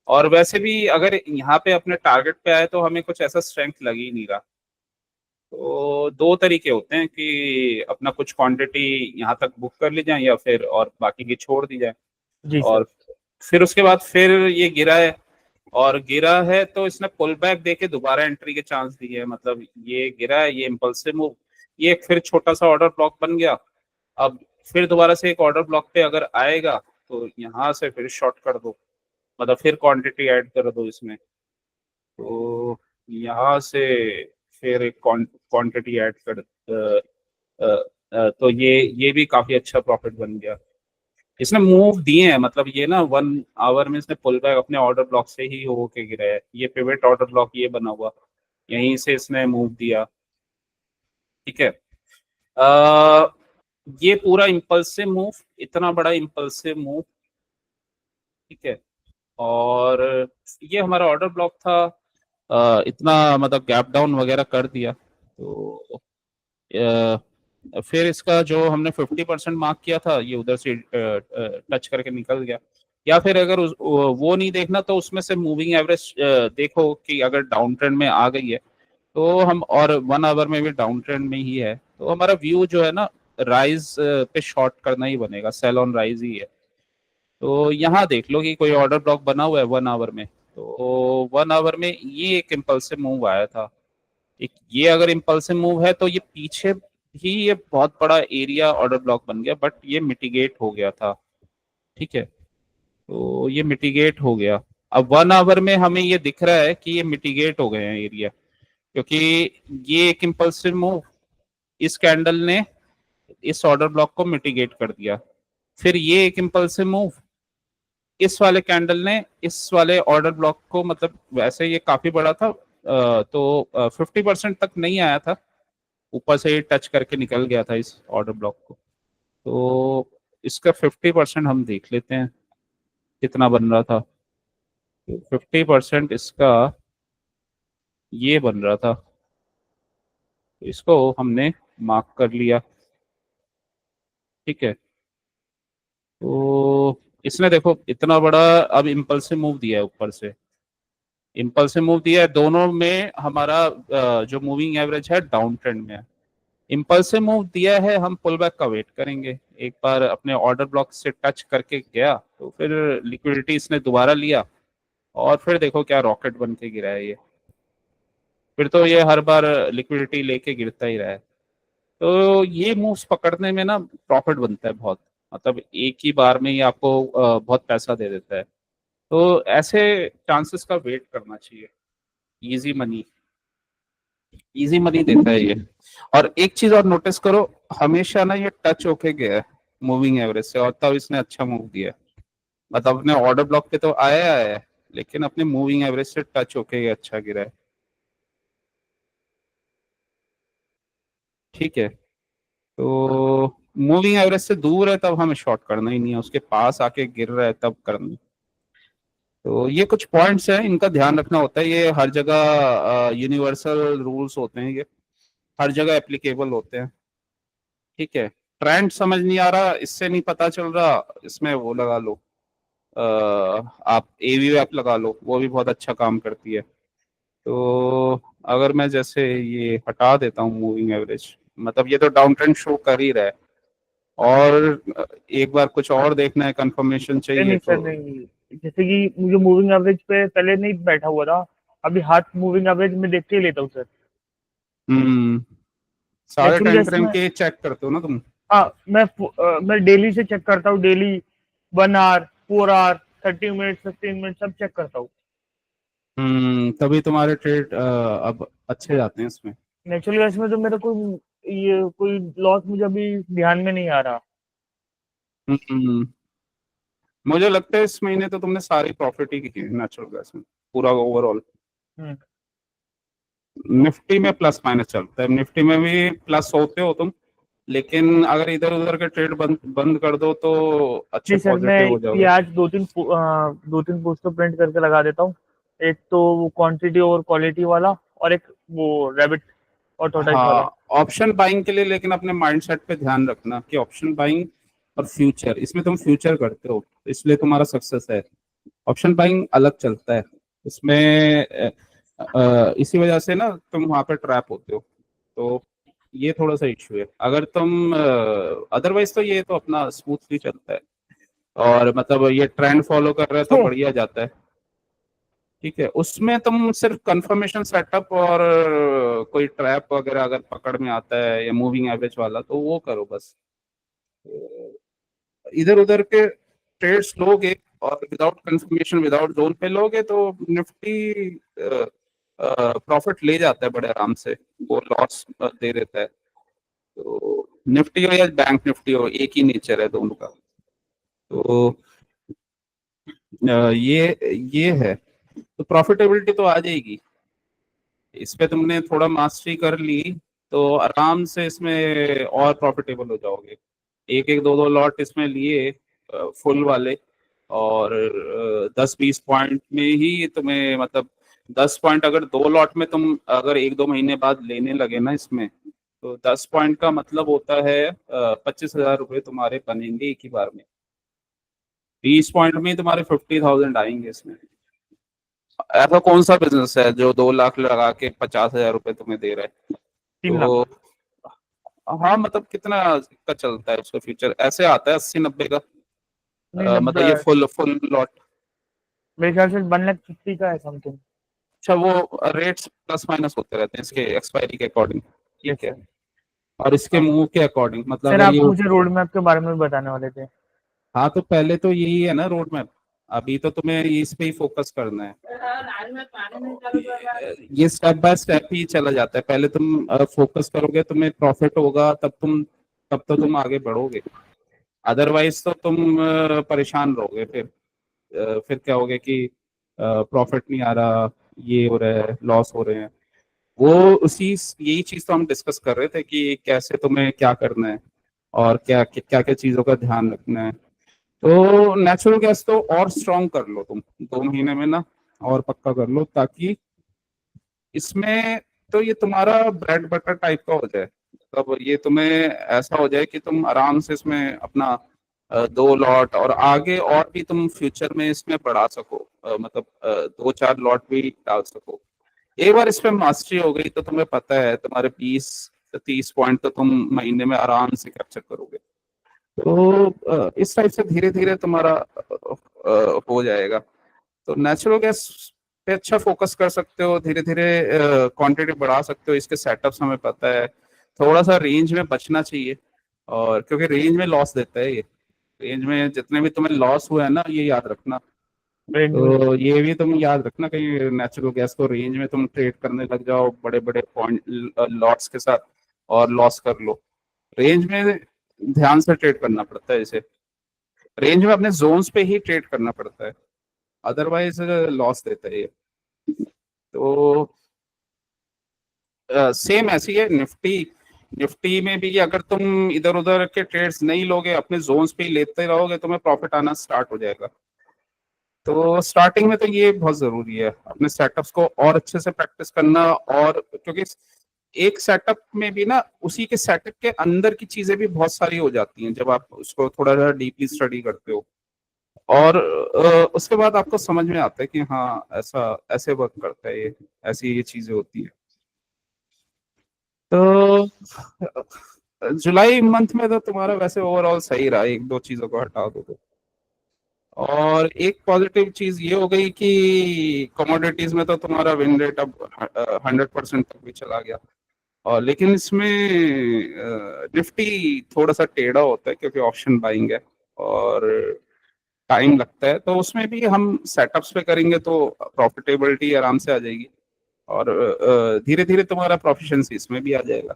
और वैसे भी अगर यहाँ पे अपने टारगेट पे आए, तो हमें कुछ ऐसा स्ट्रेंथ लग ही नहीं रहा। तो दो तरीके होते हैं कि अपना कुछ क्वांटिटी यहाँ तक बुक कर ली जाए, या फिर और बाकी की छोड़ दी जाए। जी सर। और फिर उसके बाद फिर ये गिरा है, और गिरा है तो इसने पुल बैक देके दोबारा एंट्री के चांस दिए है। मतलब ये गिरा है, ये इम्पल्सिव मूव, ये एक फिर छोटा सा ऑर्डर ब्लॉक बन गया। अब फिर दोबारा से एक ऑर्डर ब्लॉक पे अगर आएगा, तो यहाँ से फिर शॉर्ट कर दो, मतलब फिर क्वांटिटी ऐड कर दो इसमें। तो यहाँ से फिर एक क्वांटिटी ऐड कर तो ये भी काफी अच्छा प्रॉफिट बन गया। इसने मूव दिए हैं, मतलब ये ना 1 आवर में इसने पुल बैक अपने ऑर्डर ब्लॉक से ही होके गिरा है। ये पिवट ऑर्डर ब्लॉक ये बना हुआ, यहीं से इसने मूव दिया। ठीक है। आ, ये पूरा इम्पल्सिव मूव, इतना बड़ा इम्पल्सिव मूव, ठीक है। और ये हमारा ऑर्डर ब्लॉक था। इतना मतलब गैप डाउन वगैरह कर दिया, तो फिर इसका जो हमने 50% मार्क किया था, ये उधर से टच करके निकल गया। या फिर अगर वो नहीं देखना, तो उसमें से मूविंग एवरेज देखो कि अगर डाउन ट्रेंड में आ गई है, तो हम, और 1 आवर में भी डाउन ट्रेंड में ही है, तो हमारा व्यू जो है ना, राइज पे शॉर्ट करना ही बनेगा, सेल ऑन राइज ही है। तो यहाँ देख लो कि कोई ऑर्डर ब्लॉक बना हुआ है 1 आवर में, तो 1 आवर में ये एक इम्पल्सिव मूव आया था। एक ये अगर इम्पल्सिव मूव है, तो ये पीछे भी ये बहुत बड़ा एरिया ऑर्डर ब्लॉक बन गया, बट ये मिटिगेट हो गया था। ठीक है, तो ये मिटिगेट हो गया। अब 1 आवर में हमें ये दिख रहा है कि ये मिटिगेट हो गए हैं एरिया, क्योंकि ये एक इम्पल्सिव मूव, इस कैंडल ने इस ऑर्डर ब्लॉक को मिटिगेट कर दिया। फिर ये एक इम्पल्सिव मूव, इस वाले कैंडल ने इस वाले ऑर्डर ब्लॉक को, मतलब वैसे ये काफी बड़ा था, तो 50% तक नहीं आया था, ऊपर से ही टच करके निकल गया था इस ऑर्डर ब्लॉक को। तो इसका 50% हम देख लेते हैं कितना बन रहा था। 50% इसका ये बन रहा था, तो इसको हमने मार्क कर लिया। ठीक है, तो इसने देखो इतना बड़ा अब इम्पल्सिव मूव दिया है, ऊपर से इम्पल्सिव मूव दिया है, दोनों में हमारा जो मूविंग एवरेज है डाउन ट्रेंड में है। इम्पल्सिव मूव दिया है, हम पुल बैक का वेट करेंगे। एक बार अपने ऑर्डर ब्लॉक से टच करके गया, तो फिर लिक्विडिटी इसने दोबारा लिया, और फिर देखो क्या रॉकेट बन के गिरा है ये। फिर तो ये हर बार लिक्विडिटी लेके गिरता ही रहा है। तो ये मूव्स पकड़ने में ना प्रॉफिट बनता है बहुत, मतलब एक ही बार में ही आपको बहुत पैसा दे देता है। तो ऐसे चांसेस का वेट करना चाहिए। इजी मनी, इजी मनी देता है ये। और एक चीज और नोटिस करो, हमेशा ना ये टच होके गया है मूविंग एवरेज से, और तब इसने अच्छा मूव दिया है। मतलब अपने ऑर्डर ब्लॉक पे तो आया है, लेकिन अपने मूविंग एवरेज से टच होके ये अच्छा गिरा है। ठीक है, तो मूविंग एवरेज से दूर है तब हमें शॉर्ट करना ही नहीं है, उसके पास आके गिर रहा है तब करना है। तो ये कुछ पॉइंट्स हैं, इनका ध्यान रखना होता है। ये हर जगह यूनिवर्सल रूल्स होते हैं, ये हर जगह एप्लीकेबल होते हैं। ठीक है, ट्रेंड समझ नहीं आ रहा, इससे नहीं पता चल रहा, इसमें वो लगा लो, आप एवी ऐप लगा लो, वो भी बहुत अच्छा काम करती है। तो अगर मैं जैसे ये हटा देता हूँ मूविंग एवरेज, मतलब ये तो डाउन ट्रेंड शो कर ही रहा है, और एक बार कुछ और देखना है, कंफर्मेशन नहीं चाहिए नहीं सर तो। नहीं, जैसे कि मुझे मूविंग एवरेज पे पहले नहीं बैठा हुआ था, अभी हाथ मूविंग एवरेज में देख के ही लेता हूँ सर। हम्म, सारे नेचुरल टाइम गैस फ्रेम में के चेक करते हो ना तुम? हाँ, मैं डेली से चेक करता हूँ, daily 1 hour, 4 hour, 30 minute, 15 minute सब चेक करता हूँ। तभी तुम्हारे ट्रेड अब अच्छे जाते हैं इसमें। नेचुरल गैस में तो मेरा कोई लॉस मुझे अभी ध्यान में नहीं आ रहा। हम्म, मुझे लगता है इस महीने तो तुमने सारी प्रॉफिट ही की है नेचुरल गैस में, पूरा ओवरऑल। हम्म। निफ्टी में प्लस माइनस चलता है, निफ्टी में भी प्लस होते हो तुम, लेकिन अगर इधर उधर के ट्रेड बंद बंद कर दो तो अच्छे नहीं सर, मैं पॉजिटिव हो ये जाओगे। आज दो तीन पोस्टर प्रिंट करके लगा देता हूँ। एक तो वो क्वांटिटी और क्वालिटी वाला, और एक वो रैबिट और टोटाइस वाला। हाँ, ऑप्शन बाइंग के लिए लेकिन अपने माइंडसेट पे ध्यान रखना कि ऑप्शन बाइंग और फ्यूचर, इसमें तुम फ्यूचर करते हो इसलिए तुम्हारा सक्सेस है। ऑप्शन बाइंग अलग चलता है इसमें, इसी वजह से ना तुम वहां पे ट्रैप होते हो। तो ये थोड़ा सा इश्यू है। अगर तुम अदरवाइज तो ये तो अपना स्मूथली चलता है, और मतलब ये ट्रेंड फॉलो कर रहे हैं तो तो बढ़िया जाता है। ठीक है, उसमें तुम सिर्फ कंफर्मेशन सेटअप और कोई ट्रैप वगैरह अगर पकड़ में आता है या मूविंग एवरेज वाला तो वो करो बस। इधर उधर के ट्रेड्स लोगे और विदाउट कंफर्मेशन विदाउट जोन पे लोगे तो निफ्टी प्रॉफिट ले जाता है बड़े आराम से, वो लॉस दे देता है। तो निफ्टी हो या बैंक निफ्टी हो, एक ही नेचर है दोनों का। तो ये है, तो प्रॉफिटेबिलिटी तो आ जाएगी। इस पे तुमने थोड़ा मास्टरी कर ली तो आराम से इसमें और प्रॉफिटेबल हो जाओगे। एक एक दो दो लॉट इसमें लिए फुल वाले, और 10-20 पॉइंट में ही तुम्हें मतलब 10 पॉइंट अगर दो लॉट में तुम अगर एक दो महीने बाद लेने लगे ना इसमें, तो 10 पॉइंट का मतलब होता है 25,000 रुपये तुम्हारे बनेंगे एक ही बार में। 20 पॉइंट में ही तुम्हारे 50,000 आएंगे इसमें। ऐसा कौन सा बिजनेस है जो 2 लाख लगा के 50,000 रुपये तुम्हें दे रहा है? 3 लाख। तो हाँ, मतलब कितना का चलता है उसका फ्यूचर, ऐसे आता है 80-90 का, नहीं मतलब 90, ये फुल फुल लॉट। मेरे ख्याल से 1,50,000 का है समथिंग। अच्छा, वो रेट्स प्लस माइनस होते रहते हैं इसके एक्सपायरी के अकॉर्डिंग। यस ठीक है, सर। और इसके हाँ मूव के अकॉर्डिंग, मतलब सर, अगर आप ये, मुझे रोड मैप के बारे में बताने वाले थे। हाँ तो पहले तो यही है ना रोड मैप। अभी तो तुम्हें इस पे ही फोकस करना है। ये स्टेप बाय स्टेप ही चला जाता है, पहले तुम फोकस करोगे तुम्हें प्रॉफिट होगा, तब तो तुम आगे बढ़ोगे। अदरवाइज तो तुम परेशान रहोगे फिर। फिर क्या होगा कि प्रॉफिट नहीं आ रहा, ये हो रहा है, लॉस हो रहे हैं। वो उसी यही चीज तो हम डिस्कस कर रहे थे कि कैसे तुम्हें क्या करना है और क्या क्या चीजों का ध्यान रखना है। तो नेचुरल गैस तो और स्ट्रॉन्ग कर लो तुम 2 महीने में ना, और पक्का कर लो ताकि इसमें तो ये तुम्हारा ब्रेड बटर टाइप का हो जाए। मतलब ये तुम्हें ऐसा हो जाए कि तुम आराम से इसमें अपना 2 लॉट और आगे और भी तुम फ्यूचर में इसमें बढ़ा सको, मतलब 2-4 लॉट भी डाल सको। एक बार इस पे मास्टरी हो गई तो तुम्हें पता है तुम्हारे 20-30 पॉइंट तो तुम महीने में आराम से कैप्चर करोगे। तो इस टाइप से धीरे धीरे तुम्हारा हो जाएगा। तो नेचुरल गैस पे अच्छा फोकस कर सकते हो, धीरे धीरे क्वांटिटी बढ़ा सकते हो, इसके सेटअप्स हमें पता है। थोड़ा सा रेंज में बचना चाहिए, और क्योंकि रेंज में लॉस देता है ये। रेंज में जितने भी तुम्हें लॉस हुआ है ना, ये याद रखना। रेंज में। तो ये भी तुम याद रखना, कहीं नेचुरल गैस को रेंज में तुम ट्रेड करने लग जाओ बड़े बड़े पॉइंट लॉट्स के साथ और लॉस कर लो। रेंज में ध्यान से ट्रेड करना पड़ता है इसे, रेंज में अपने जोन्स पे ही ट्रेड करना पड़ता है, अदरवाइज लॉस देता है ये। तो सेम ऐसी है निफ्टी। निफ्टी में भी अगर तुम इधर उधर के ट्रेड्स नहीं लोगे, अपने जोन्स पे ही लेते रहोगे, तुम्हें प्रॉफिट आना स्टार्ट हो जाएगा। तो स्टार्टिंग में तो ये बहुत जरूरी है अपने सेटअप्स को और अच्छे से प्रैक्टिस करना, और क्योंकि एक सेटअप में भी ना उसी के सेटअप के अंदर की चीजें भी बहुत सारी हो जाती हैं जब आप उसको थोड़ा सा डीपली स्टडी करते हो। और उसके बाद आपको समझ में आता है कि हाँ ऐसा ऐसे वर्क करता है ये, ऐसी ये चीजें होती है। तो जुलाई मंथ में तो तुम्हारा वैसे ओवरऑल सही रहा, एक दो चीजों को हटा दो तो। और एक पॉजिटिव चीज ये हो गई कि कमोडिटीज में तो तुम्हारा विन रेट अब 100% तक भी चला गया। और लेकिन इसमें निफ्टी थोड़ा सा टेढ़ा होता है क्योंकि ऑप्शन बाइंग है और टाइम लगता है, तो उसमें भी हम सेटअप्स पे करेंगे तो प्रॉफिटेबिलिटी आराम से आ जाएगी और धीरे धीरे तुम्हारा प्रोफिशिएंसी इसमें भी आ जाएगा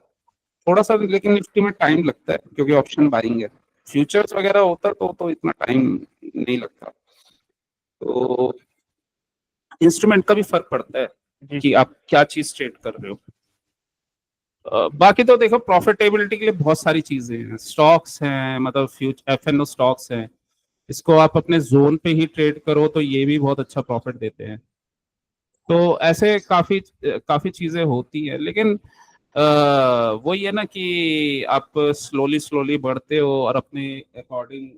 थोड़ा सा। लेकिन निफ्टी में टाइम लगता है क्योंकि ऑप्शन बाइंग है। फ्यूचर्स वगैरह होता तो इतना टाइम नहीं लगता। तो इंस्ट्रूमेंट का भी फर्क पड़ता है जी कि सर। आप क्या चीज ट्रेड कर रहे हो। बाकी तो देखो प्रॉफिटेबिलिटी के लिए बहुत सारी चीजें हैं, स्टॉक्स हैं, मतलब फ्यूचर एफएनओ स्टॉक्स हैं, इसको आप अपने जोन पे ही ट्रेड करो तो ये भी बहुत अच्छा प्रॉफिट देते हैं। तो ऐसे काफी काफी चीजें होती है, लेकिन वही है ना कि आप स्लोली स्लोली बढ़ते हो और अपने अकॉर्डिंग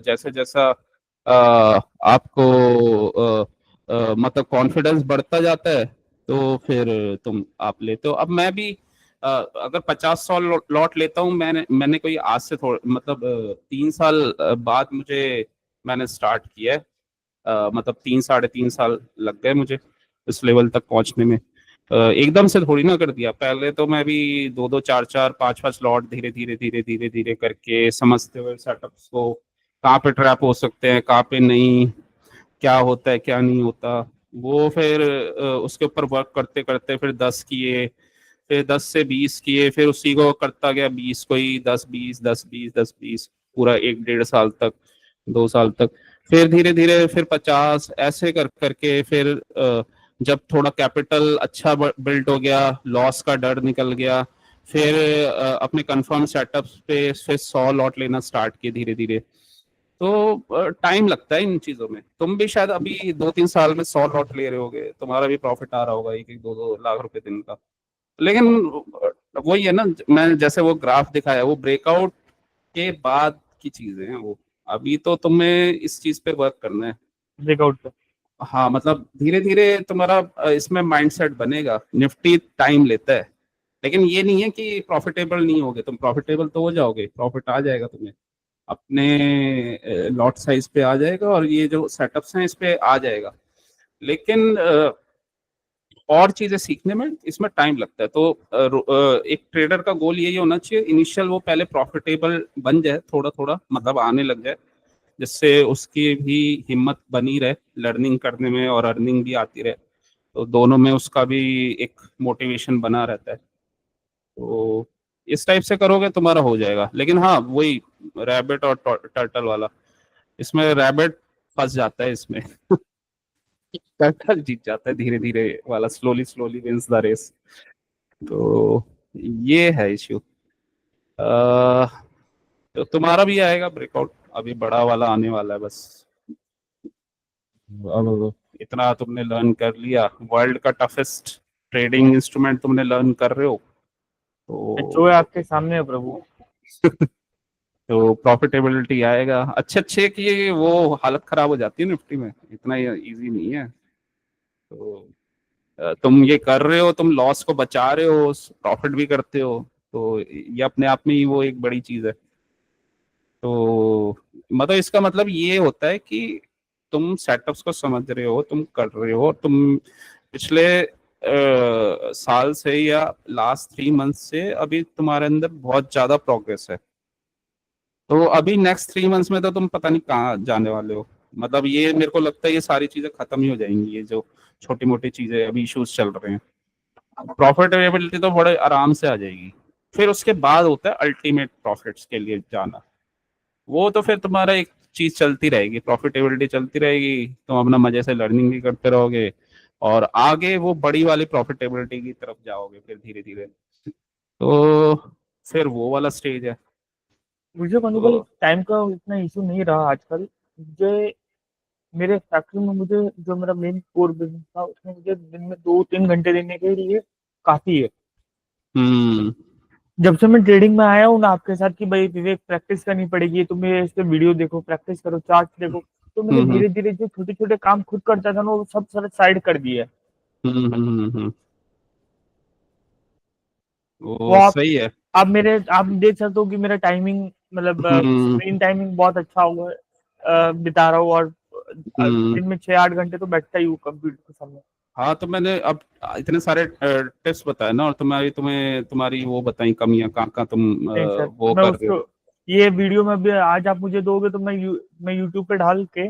जैसे जैसा आपको मतलब कॉन्फिडेंस बढ़ता जाता है तो फिर तुम आप लेते हो। अब मैं भी अगर 50-100 लॉट लेता हूँ, मैंने कोई आज से थोड़ा मतलब 3 साल बाद मुझे मैंने स्टार्ट किया है। मतलब 3 साढ़े 3 साल लग गए मुझे इस लेवल तक पहुंचने में। एकदम से थोड़ी ना कर दिया, पहले तो मैं भी दो दो चार चार पांच पांच लॉट धीरे धीरे धीरे धीरे धीरे करके समझते हुए सेटअप्स को कहाँ पे ट्रैप हो सकते हैं कहाँ पे नहीं, क्या होता है क्या नहीं होता, वो फिर उसके ऊपर वर्क करते करते फिर 10 किए, फिर 10 से 20 किए, फिर उसी को करता गया 20 को ही, 10 20 10 20 10 20 पूरा 1 डेढ़ साल तक, 2 साल तक। फिर धीरे धीरे फिर 50 ऐसे कर करके फिर जब थोड़ा कैपिटल अच्छा बिल्ड हो गया, लॉस का डर निकल गया, फिर अपने कंफर्म सेटअप्स पे फिर 100 लॉट लेना स्टार्ट किए धीरे धीरे। तो टाइम लगता है इन चीजों में। तुम भी शायद अभी 2-3 साल में 100 लॉट ले रहे होगे, तुम्हारा भी प्रॉफिट आ रहा होगा 1-2 लाख रुपए दिन का। लेकिन वही है ना, मैं जैसे वो ग्राफ दिखाया वो ब्रेकआउट के बाद की चीजें हैं वो, अभी तो तुम्हें इस चीज पे वर्क करना है। ब्रेकआउट पे। हाँ मतलब धीरे धीरे तुम्हारा इसमें माइंडसेट बनेगा। निफ्टी टाइम लेता है, लेकिन ये नहीं है कि प्रॉफिटेबल नहीं होगे तुम, प्रॉफिटेबल तो हो जाओगे, प्रॉफिट आ जाएगा तुम्हें अपने लॉट साइज पे आ जाएगा और ये जो सेटअप्स हैं इस पे आ जाएगा। लेकिन और चीजें सीखने में इसमें टाइम लगता है। तो एक ट्रेडर का गोल यही होना चाहिए, इनिशियल वो पहले प्रॉफिटेबल बन जाए, थोड़ा थोड़ा मतलब आने लग जाए, जिससे उसकी भी हिम्मत बनी रहे लर्निंग करने में और अर्निंग भी आती रहे, तो दोनों में उसका भी एक मोटिवेशन बना रहता है। तो इस टाइप से करोगे तुम्हारा हो जाएगा। लेकिन हाँ वही रैबिट और टर्टल वाला, इसमें रैबिट फंस जाता है इसमें टर्टल जीत जाता है धीरे धीरे वाला, slowly slowly wins the race. तो ये है इश्यू। तो तुम्हारा भी आएगा ब्रेकआउट, अभी बड़ा वाला आने वाला है बस। अब इतना तुमने लर्न कर लिया, वर्ल्ड का टफेस्ट ट्रेडिंग इंस्ट्रूमेंट तुमने लर्न कर रहे हो, जो है तो आपके सामने है प्रभु। तो प्रॉफिटेबिलिटी आएगा अच्छे अच्छे की, वो हालत खराब हो जाती है निफ्टी में, इतना इजी नहीं है। तो तुम ये कर रहे हो, तुम लॉस को बचा रहे हो, प्रॉफिट भी करते हो, तो ये अपने आप में ही वो एक बड़ी चीज है। तो मतलब इसका मतलब ये होता है कि तुम सेटअप्स को समझ रहे हो, तुम कर रहे हो, तुम पिछले साल से या लास्ट 3 मंथ से अभी तुम्हारे अंदर बहुत ज्यादा प्रोग्रेस है। तो अभी नेक्स्ट 3 मंथ्स में तो तुम पता नहीं कहाँ जाने वाले हो। मतलब ये मेरे को लगता है ये सारी चीजें खत्म ही हो जाएंगी, ये जो छोटी मोटी चीजें अभी इश्यूज चल रहे हैं, प्रॉफिटेबिलिटी तो बड़े आराम से आ जाएगी। फिर उसके बाद होता है अल्टीमेट प्रॉफिट्स के लिए जाना, वो तो फिर तुम्हारा एक चीज चलती रहेगी, प्रॉफिटेबिलिटी चलती रहेगी, तुम अपना मजे से लर्निंग भी करते रहोगे और आगे वो बड़ी वाली प्रॉफिटेबिलिटी की तरफ जाओगे फिर धीरे धीरे। तो फिर वो वाला स्टेज है। मुझे मनुबल तो टाइम का इतना इशू नहीं रहा आजकल। मुझे मेरे फैक्ट्री में मुझे जो मेरा मेन कोर बिजनेस था उसमें मुझे दिन में 2-3 घंटे देने के लिए काफी है। हम्म जब से मैं ट्रेडिंग में आया हूँ ना आपके साथ कि भाई विवेक प्रैक्टिस करनी पड़ेगी, तुम्हें इस पे वीडियो देखो, प्रैक्टिस करो, चार्ट देखो, तो मैंने हम्म धीरे धीरे जो छोटे छोटे काम खुद करता था ना वो सब सारा साइड कर दिया है। हम्म हम्म हम्म हम्म, वो आप सही है। आप देख सकते हो कि मेरा टाइमिंग मतलब हम्म स्क्रीन टाइमिंग बहुत अच्छा हुआ है, बिता रहा हूँ, और हम्म। दिन में 6-8 घंटे तो बैठता ही हूँ कंप्यूटर के सामने। हाँ तो मैंने अब इतने सारे टिप्स बताए ना, और तुम्हारी वो बताई कमियां कहाँ कहाँ तुम नहीं सर, वो मैं कर रहे हो। उसको ये वीडियो में भी आज आप मुझे दोगे तो मैं यूट्यूब पे डाल के,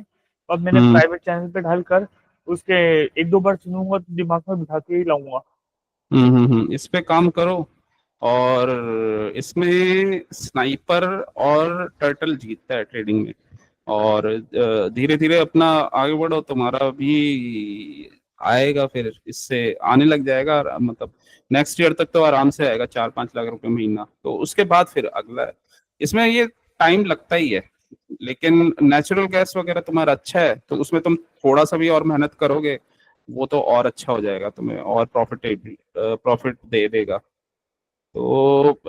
और मैंने हम्म प्राइवेट चैनल पे डाल कर उसके 1-2 बार सुनूंगा तो दिमाग में बिठा के ही लाऊंगा। इस पे काम करो। और इसमें स्नाइपर और टर्टल जीतता है ट्रेडिंग में। और धीरे धीरे अपना आगे बढ़ो, तुम्हारा भी आएगा, फिर इससे आने लग जाएगा, और मतलब नेक्स्ट ईयर तक तो आराम से आएगा 4-5 लाख रुपए महीना। तो उसके बाद फिर अगला है। इसमें ये टाइम लगता ही है, लेकिन नेचुरल गैस वगैरह तुम्हारा अच्छा है तो उसमें तुम थोड़ा सा भी और मेहनत करोगे, वो तो और अच्छा हो जाएगा तुम्हें, और प्रॉफिट दे देगा। तो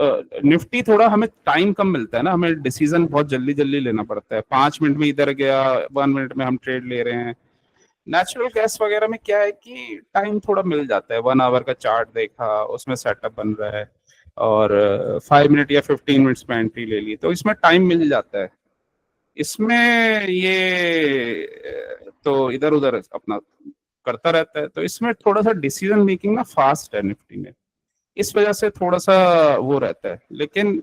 निफ्टी थोड़ा हमें टाइम कम मिलता है ना, हमें डिसीजन बहुत जल्दी जल्दी लेना पड़ता है, 5 मिनट में इधर गया, 1 मिनट में हम ट्रेड ले रहे हैं। नेचुरल गैस वगैरह में क्या है कि टाइम थोड़ा मिल जाता है, 1 आवर का चार्ट देखा, उसमें सेटअप बन रहा है, और 5 मिनट या 15 मिनट्स में एंट्री ले ली, तो इसमें टाइम मिल जाता है। इसमें ये तो इधर उधर अपना करता रहता है, तो इसमें थोड़ा सा डिसीजन मेकिंग ना फास्ट है निफ्टी में, इस वजह से थोड़ा सा वो रहता है। लेकिन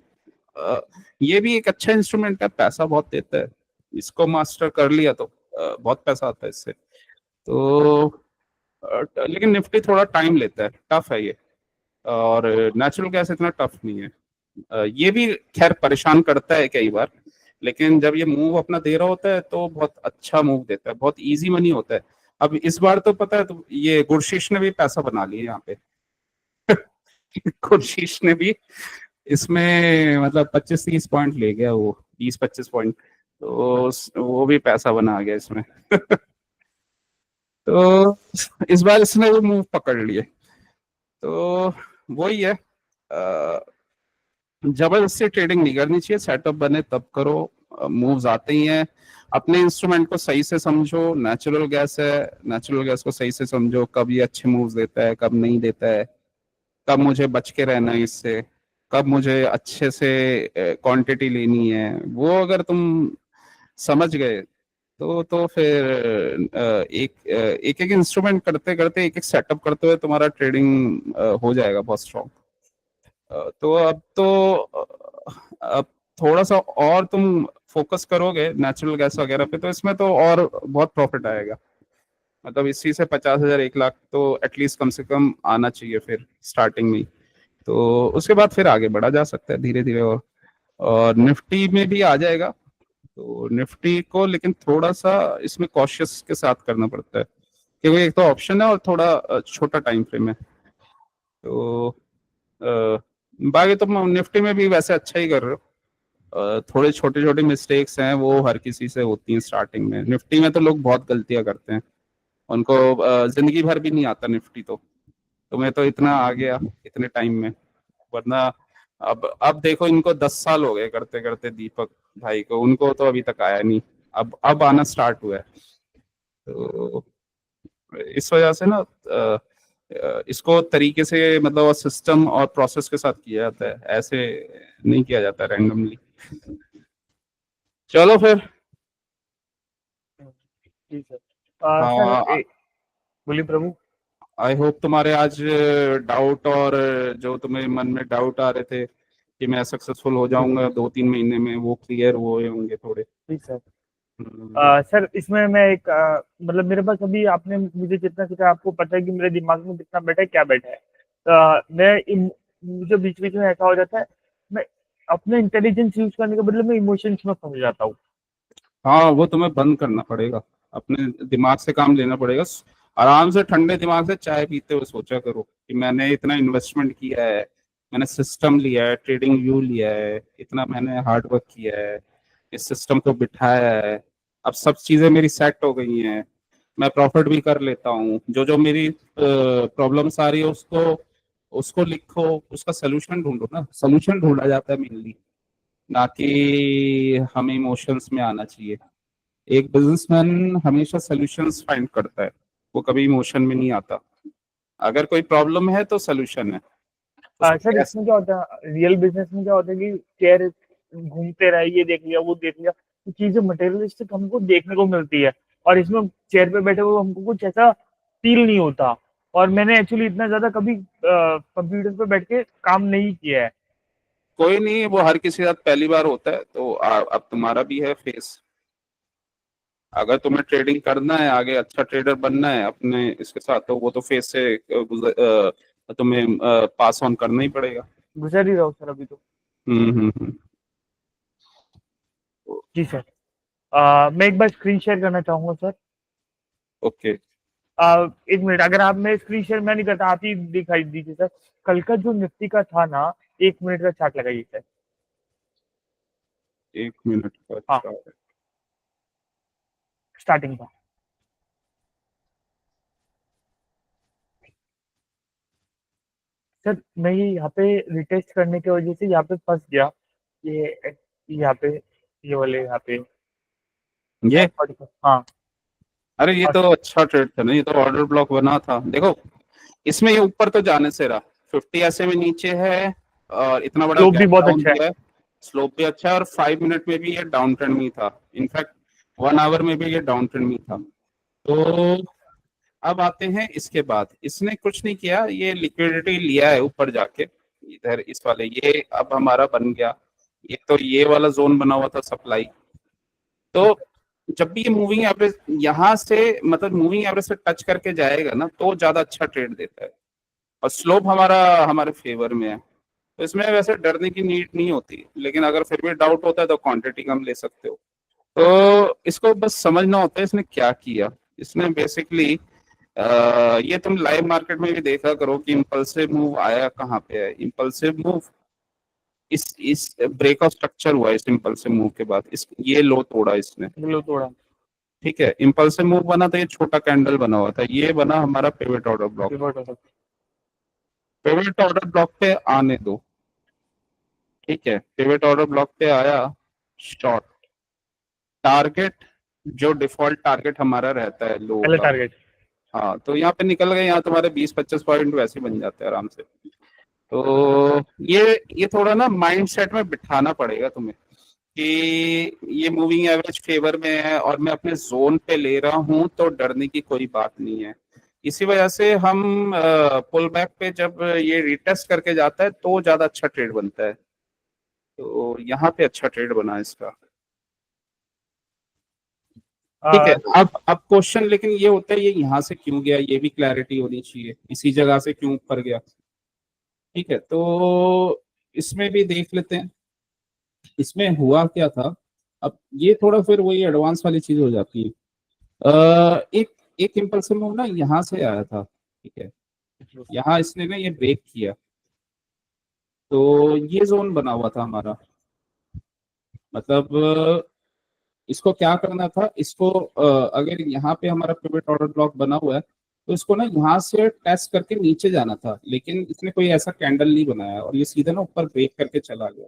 अ, ये भी एक अच्छा इंस्ट्रूमेंट है, पैसा बहुत देता है, इसको मास्टर कर लिया तो बहुत पैसा आता है इससे। तो लेकिन निफ्टी थोड़ा टाइम लेता है, टफ है ये। और नेचुरल गैस इतना टफ नहीं है। ये भी खैर परेशान करता है कई बार, लेकिन जब ये मूव अपना दे रहा होता है तो बहुत अच्छा मूव देता है, बहुत इजी मनी होता है। अब इस बार तो पता है, तो ये गुरशीश ने भी पैसा बना लिया यहाँ पे। गुरशीश ने भी इसमें मतलब 25-30 पॉइंट ले गया वो, 20-25 पॉइंट, तो वो भी पैसा बना गया इसमें। तो इस बार इसने वो मूव पकड़ लिए। तो वही है, जबरदस्ती ट्रेडिंग नहीं करनी चाहिए, सेटअप बने तब करो। मूव्स आते ही हैं, अपने इंस्ट्रूमेंट को सही से समझो, नेचुरल गैस है, नेचुरल गैस को सही से समझो, कब ये अच्छे मूव्स देता है, कब नहीं देता है, कब मुझे बच के रहना है इससे, कब मुझे अच्छे से क्वांटिटी लेनी है, वो अगर तुम समझ गए तो फिर एक एक इंस्ट्रूमेंट करते करते, एक एक सेटअप करते हुए तुम्हारा ट्रेडिंग हो जाएगा बहुत स्ट्रॉन्ग। तो अब थोड़ा सा और तुम फोकस करोगे नेचुरल गैस वगैरह पे, तो इसमें तो और बहुत प्रॉफिट आएगा। मतलब इसी से 50,000 1 लाख तो एटलीस्ट कम से कम आना चाहिए फिर स्टार्टिंग में ही। तो उसके बाद फिर आगे बढ़ा जा सकता है धीरे धीरे, और निफ्टी में भी आ जाएगा। तो निफ्टी को लेकिन थोड़ा सा इसमें कॉशियस के साथ करना पड़ता है, क्योंकि एक तो ऑप्शन है और थोड़ा छोटा टाइम फ्रेम है। तो बाकी तुम निफ्टी में भी वैसे अच्छा ही कर रहे हो। थोड़े छोटे छोटे मिस्टेक्स हैं, वो हर किसी से होती हैं स्टार्टिंग में, निफ्टी में तो लोग बहुत गलतियां करते हैं, उनको जिंदगी भर भी नहीं आता निफ्टी। तो तुम्हें तो इतना आ गया इतने टाइम में, वरना अब देखो, इनको 10 साल हो गए करते करते, दीपक भाई को, उनको तो अभी तक आया नहीं, अब आना स्टार्ट हुआ है। तो इस वजह से ना इसको तरीके से, मतलब सिस्टम और प्रोसेस के साथ किया जाता है, ऐसे नहीं किया जाता रैंडमली। चलो फिर। जी सर। सर हाँ, बोलिए प्रभु। आई होप तुम्हारे आज डाउट, और जो तुम्हें मन में डाउट आ रहे थे कि मैं सक्सेसफुल हो जाऊंगा 2-3 महीने में, वो क्लियर हुए होंगे थोड़े। जी सर। हम्म, सर इसमें मैं एक मतलब मेरे पास अभी आपने मुझे जितना सिखाया, आपको पता है कि मेरे दिमाग में कितना बैठा है, क्या बैठा है। मुझे बीच बीच में ऐसा हो जाता है, मैं अपने इंटेलिजेंस यूज करने के बदले में इमोशंस में फंस जाता हूँ। हाँ वो तुम्हें बंद करना पड़ेगा, अपने दिमाग से काम लेना पड़ेगा। आराम से ठंडे दिमाग से चाय पीते हुए सोचा करो कि मैंने इतना इन्वेस्टमेंट किया है, मैंने सिस्टम लिया है, ट्रेडिंग व्यू लिया है, इतना मैंने हार्ड वर्क किया है, इस सिस्टम को बिठाया है, अब सब चीजें मेरी सेट हो गई हैं, मैं प्रॉफिट भी कर लेता हूँ, जो जो मेरी प्रॉब्लम्स आ रही है उसको उसको लिखो, उसका सोल्यूशन ढूंढो ना, सोल्यूशन ढूंढा जाता है मेनली, ना कि हमें इमोशंस में आना चाहिए। एक बिजनेसमैन हमेशा सॉल्यूशंस फाइंड करता है, वो कभी इमोशन में नहीं आता। अगर कोई प्रॉब्लम है तो सॉल्यूशन है, उसको सर कैसे। इसमें क्या होता है, रियल बिजनेस में क्या होता है कि शेयर घूमते रहे, ये देख लिया वो देख लिया, तो चीजें मटेरियलिस्टिक हमको देखने को मिलती है, और इसमें चेयर पे बैठे हुए हमको कुछ ऐसा फील नहीं होता। और मैंने एक्चुअली इतना ज्यादा कभी कंप्यूटर पे बैठ के काम नहीं किया है। कोई नहीं, वो हर किसी के साथ पहली बार होता है, तो अब तुम्हारा भी है फेस। अगर तुम्हें ट्रेडिंग करना है, आगे अच्छा ट्रेडर बनना है अपने इसके साथ, तो वो तो फेस से तुम्हें पास ऑन करना ही पड़ेगा। गुजर ही रहा हूँ सर अभी तो। हम्म। जी सर। मैं एक बार स्क्रीन शेयर करना चाहूंगा सर। ओके। एक मिनट, अगर आप, मैं स्क्रीन शेयर मैं नहीं करता, आप ही दिखाई दीजिए सर। कल का जो निफ्टी का था ना, 1 मिनट का चार्ट लगाइए सर। 1 मिनट का हाँ, अच्छा। स्टार्टिंग का। सर मैं ये यहाँ पे रिटेस्ट करने की वजह से यहाँ पे फंस गया। ये यहाँ पे, ये वाले यहाँ पे ये 45, हाँ। अरे ये और तो अच्छा ट्रेड था ना, ये तो ऑर्डर ब्लॉक बना था देखो। इसमें ये ऊपर तो जाने से रहा, 50 ऐसे में नीचे है, और इतना बड़ा स्लोप भी गैप बहुत डाउन अच्छा है। दिया है। स्लोप भी अच्छा है, और 5 मिनट में भी ये डाउन ट्रेंड में ही था। इनफैक्ट 1 आवर में भी ये डाउन ट्रेंड में ही था। तो अब आते हैं इसके बाद, इसने कुछ नहीं किया, ये लिक्विडिटी लिया है ऊपर जाके इधर इस वाले, ये अब हमारा बन गया। ये तो ये वाला जोन बना हुआ था सप्लाई। तो जब भी ये मूविंग एवरेज यहाँ से, मतलब मूविंग एवरेज से टच करके जाएगा ना, तो ज्यादा अच्छा ट्रेड देता है, और स्लोप हमारा हमारे फेवर में है। तो इसमें वैसे डरने की नीड नहीं होती, लेकिन अगर फिर भी डाउट होता है तो क्वांटिटी कम ले सकते हो। तो इसको बस समझना होता है इसने क्या किया। इसने बेसिकली ये तुम लाइव मार्केट में भी देखा करो कि इम्पल्सिव मूव आया कहाँ पे है। इम्पल्सिव मूव इस ब्रेक ऑफ स्ट्रक्चर हुआ, इस इम्पल्सिव मूव के बाद इस ये लो तोड़ा इसने। लो थोड़ा। ठीक है, इम्पल्सिव मूव बना था, ये छोटा कैंडल बना हुआ था, ये बना हमारा पिवट ऑर्डर ब्लॉक। रिवर्ट हो सकता पिवट ऑर्डर ब्लॉक पे आने दो। ठीक है, पिवट ऑर्डर ब्लॉक पे आया, शॉर्ट टारगेट, जो डिफॉल्ट टारगेट हमारा रहता है लो पहले का। टारगेट। हाँ, तो यहाँ पे निकल गए, यहाँ तुम्हारे 20-25 पॉइंट वैसे बन जाते हैं आराम से। तो ये थोड़ा ना माइंड सेट में बिठाना पड़ेगा तुम्हें कि ये मूविंग एवरेज फेवर में है और मैं अपने जोन पे ले रहा हूँ, तो डरने की कोई बात नहीं है। इसी वजह से हम पुल बैक पे जब ये रिटेस्ट करके जाता है तो ज्यादा अच्छा ट्रेड बनता है। तो यहाँ पे अच्छा ट्रेड बना है इसका। ठीक है, अब क्वेश्चन लेकिन ये होता है, ये यहाँ से क्यों गया, ये भी क्लैरिटी होनी चाहिए, इसी जगह से क्यों ऊपर गया। ठीक है, तो इसमें भी देख लेते हैं इसमें हुआ क्या था। अब ये थोड़ा फिर वही एडवांस वाली चीज हो जाती है। एक एक इम्पल्सिव मूव ना यहाँ से आया था। ठीक है, यहाँ इसने ना ये ब्रेक किया, तो ये जोन बना हुआ था हमारा। मतलब इसको क्या करना था, इसको अगर यहाँ पे हमारा पिवट ऑर्डर ब्लॉक बना हुआ है, तो इसको ना यहाँ से टेस्ट करके नीचे जाना था, लेकिन इसने कोई ऐसा कैंडल नहीं बनाया और ये सीधा ना ऊपर ब्रेक करके चला गया।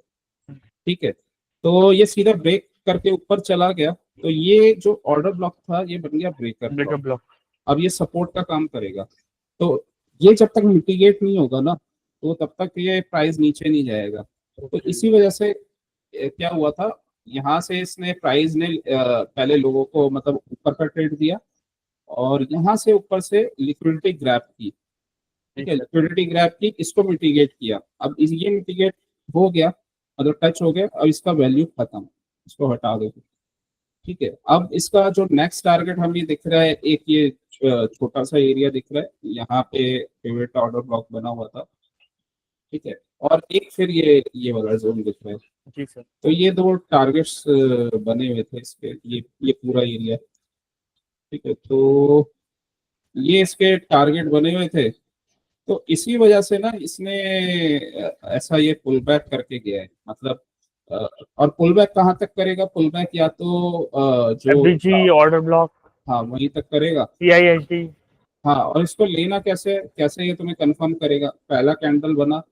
ठीक है, तो ये सीधा ब्रेक करके ऊपर चला गया, तो ये जो ऑर्डर ब्लॉक था ये बन गया ब्रेकर ब्लॉक। Breakup block. अब ये सपोर्ट का काम करेगा। तो ये जब तक मिटिगेट नहीं होगा ना, तो तब तक ये प्राइस नीचे नहीं जाएगा। तो ओके। इसी वजह से क्या हुआ था, यहाँ से इसने प्राइस ने पहले लोगों को मतलब ऊपर का ट्रेड दिया, और यहाँ से ऊपर से लिक्विडिटी ग्रैब की। ठीक ठीक है, है। लिक्विडिटी ग्रैब की, इसको मिटिगेट किया। अब ये मिटिगेट हो गया, मतलब टच हो गया, अब इसका वैल्यू खत्म, इसको हटा दो। ठीक है, अब इसका जो नेक्स्ट टारगेट हमें दिख रहा है, एक ये छोटा सा एरिया दिख रहा है, यहाँ पे पिवट ऑर्डर ब्लॉक बना हुआ था। ठीक है, और एक फिर ये वाला जोन दिख रहा है। जी सर। तो ये दो टारगेट्स बने हुए थे इसके, ये पूरा एरिया। ठीक है, तो ये इसके टारगेट बने हुए थे। तो इसी वजह से ना इसने ऐसा ये पुल बैक करके गया है, मतलब अ, और पुल बैक कहाँ तक करेगा, पुल बैक या तो जो एफडीजी ऑर्डर ब्लॉक। हाँ वहीं तक करेगा। सीआईएसडी। हाँ, और इसको लेना कैसे कैसे ये तुम्हें कंफर्म करेगा, पहला कैंडल बना।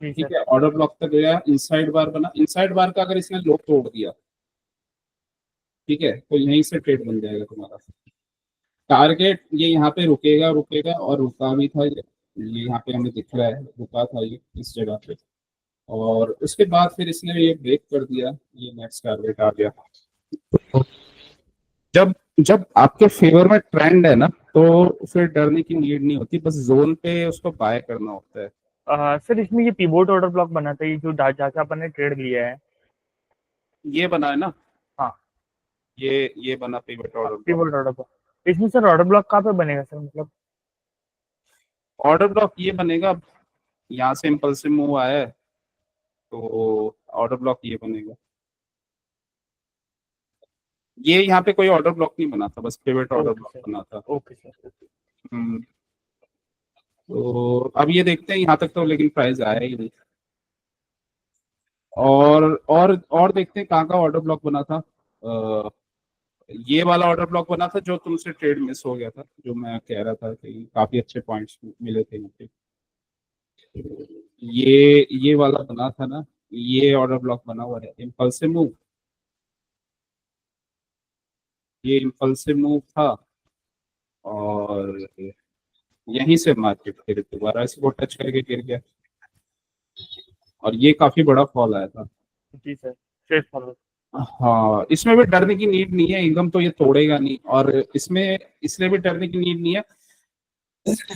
जी ठीक सर। है, ऑर्डर ब्लॉक तक गया, इनसाइड बार बना, इनसाइड बार का अगर इसने लो तोड़ दिया, ठीक है, तो यहीं से ट्रेड बन जाएगा तुम्हारा। टारगेट ये यहाँ पे रुकेगा रुकेगा, और रुका भी था ये। ये यहाँ पे हमें दिख रहा है, रुका था ये इस जगह पे, और उसके बाद फिर इसने ये ब्रेक कर दिया, ये नेक्स्ट टारगेट आ गया। जब जब आपके फेवर में ट्रेंड है ना, तो फिर डरने की नीड नहीं होती, बस जोन पे उसको बाय करना होता है। सर इसमें ये पिवोट ऑर्डर ब्लॉक बना था, ये जो जहाँ अपन ने ट्रेड लिया है। ये बना है ना, हाँ ये बना pivot order block. Pivot order block. इसमें सर ऑर्डर ब्लॉक कहाँ पे बनेगा सर, मतलब? ऑर्डर ब्लॉक ये बनेगा, यहाँ से इम्पल्सिव मूव आया है, तो ऑर्डर ब्लॉक ये बनेगा। ये यहाँ पे कोई ऑर्डर ब्लॉक नहीं बना था, बस pivot order okay block sir. बना था। Okay sir. हम्म, तो अब ये देखते हैं, यहाँ तक तो लेकिन प्राइस आया ही नहीं। और देखते हैं कहाँ का ऑर्डर ब्लॉक बना था। ये वाला ऑर्डर ब्लॉक बना था जो तुमसे ट्रेड मिस हो गया था, जो मैं कह रहा था कि काफी अच्छे पॉइंट्स मिले थे यहाँ पे। ये वाला बना था ना, ये ऑर्डर ब्लॉक बना हुआ है, इम्पल्सिव मूव, ये इम्पल्सिव मूव था, और यहीं से मार्केट फिर दोबारा इसको टच करके गिर गया, और ये काफी बड़ा फॉल आया था। जी सर, स्ट्रेट फॉरवर्ड। हाँ, इसमें भी डरने की नीड नहीं है, एकदम तो ये तोड़ेगा नहीं, और इसमें इसलिए भी डरने की नीड नहीं है।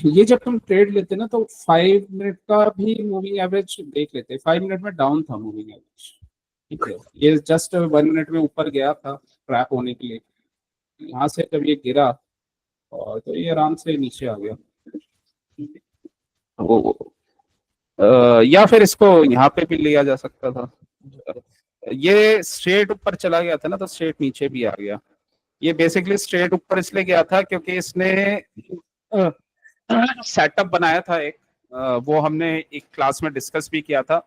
ये जब तुम ट्रेड लेते ना, तो 5 मिनट का भी मूविंग एवरेज देख लेते, 5 मिनट में डाउन था मूविंग एवरेज, ठीक है, ये जस्ट 1 मिनट में ऊपर गया था ट्रैप होने के लिए, यहाँ से जब ये गिरा, और तो ये आराम से नीचे आ गया। वो या फिर इसको यहाँ पे भी लिया जा सकता था, ये स्ट्रेट ऊपर चला गया था ना, तो स्ट्रेट नीचे भी आ गया। ये बेसिकली स्ट्रेट ऊपर इसलिए गया था क्योंकि इसने सेटअप बनाया था एक, वो हमने एक क्लास में डिस्कस भी किया था,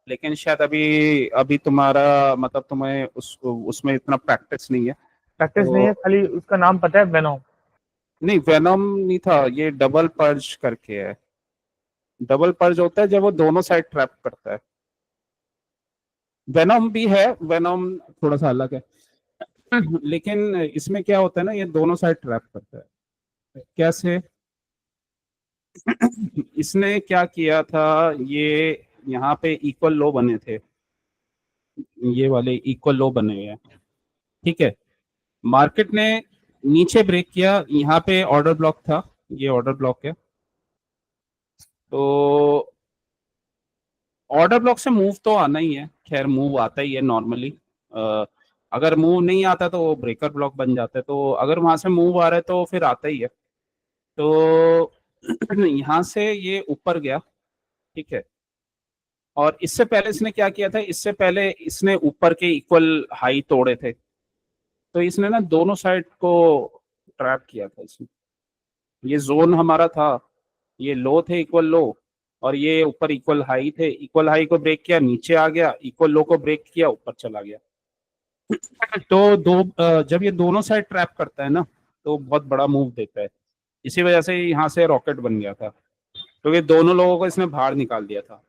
लेकिन शायद अभी अभी तुम्हारा मतलब तुम्हें उसमें इतना प्रैक्टिस नहीं है। प्रैक्टिस नहीं तो है, खाली उसका नाम पता है, वेनोम। नहीं, वेनम नहीं था, ये डबल पर्ज करके है। डबल पर्ज होता है जब वो दोनों साइड ट्रैप करता है। वेनम भी है, वेनम थोड़ा सा अलग है, लेकिन इसमें क्या होता है ना, ये दोनों साइड ट्रैप करता है। कैसे? इसने क्या किया था, ये यहाँ पे इक्वल लो बने थे, ये वाले इक्वल लो बने हुए हैं, ठीक है। मार्केट ने नीचे ब्रेक किया, यहाँ पे ऑर्डर ब्लॉक था, ये ऑर्डर ब्लॉक है, तो ऑर्डर ब्लॉक से मूव तो आना ही है, खैर मूव आता ही है नॉर्मली। अगर मूव नहीं आता तो वो ब्रेकर ब्लॉक बन जाता है, तो अगर वहां से मूव आ रहा है तो फिर आता ही है। तो यहाँ से ये ऊपर गया, ठीक है, और इससे पहले इसने क्या किया था, इससे पहले इसने ऊपर के इक्वल हाई तोड़े थे, तो इसने ना दोनों साइड को ट्रैप किया था इसने। ये जोन हमारा था, ये लो थे इक्वल लो, और ये ऊपर इक्वल हाई थे, इक्वल हाई को ब्रेक किया नीचे आ गया, इक्वल लो को ब्रेक किया ऊपर चला गया। तो जब ये दोनों साइड ट्रैप करता है ना, तो बहुत बड़ा मूव देता है। इसी वजह से यहाँ से रॉकेट बन गया था, क्योंकि दोनों लोगों को इसने बाहर निकाल दिया था।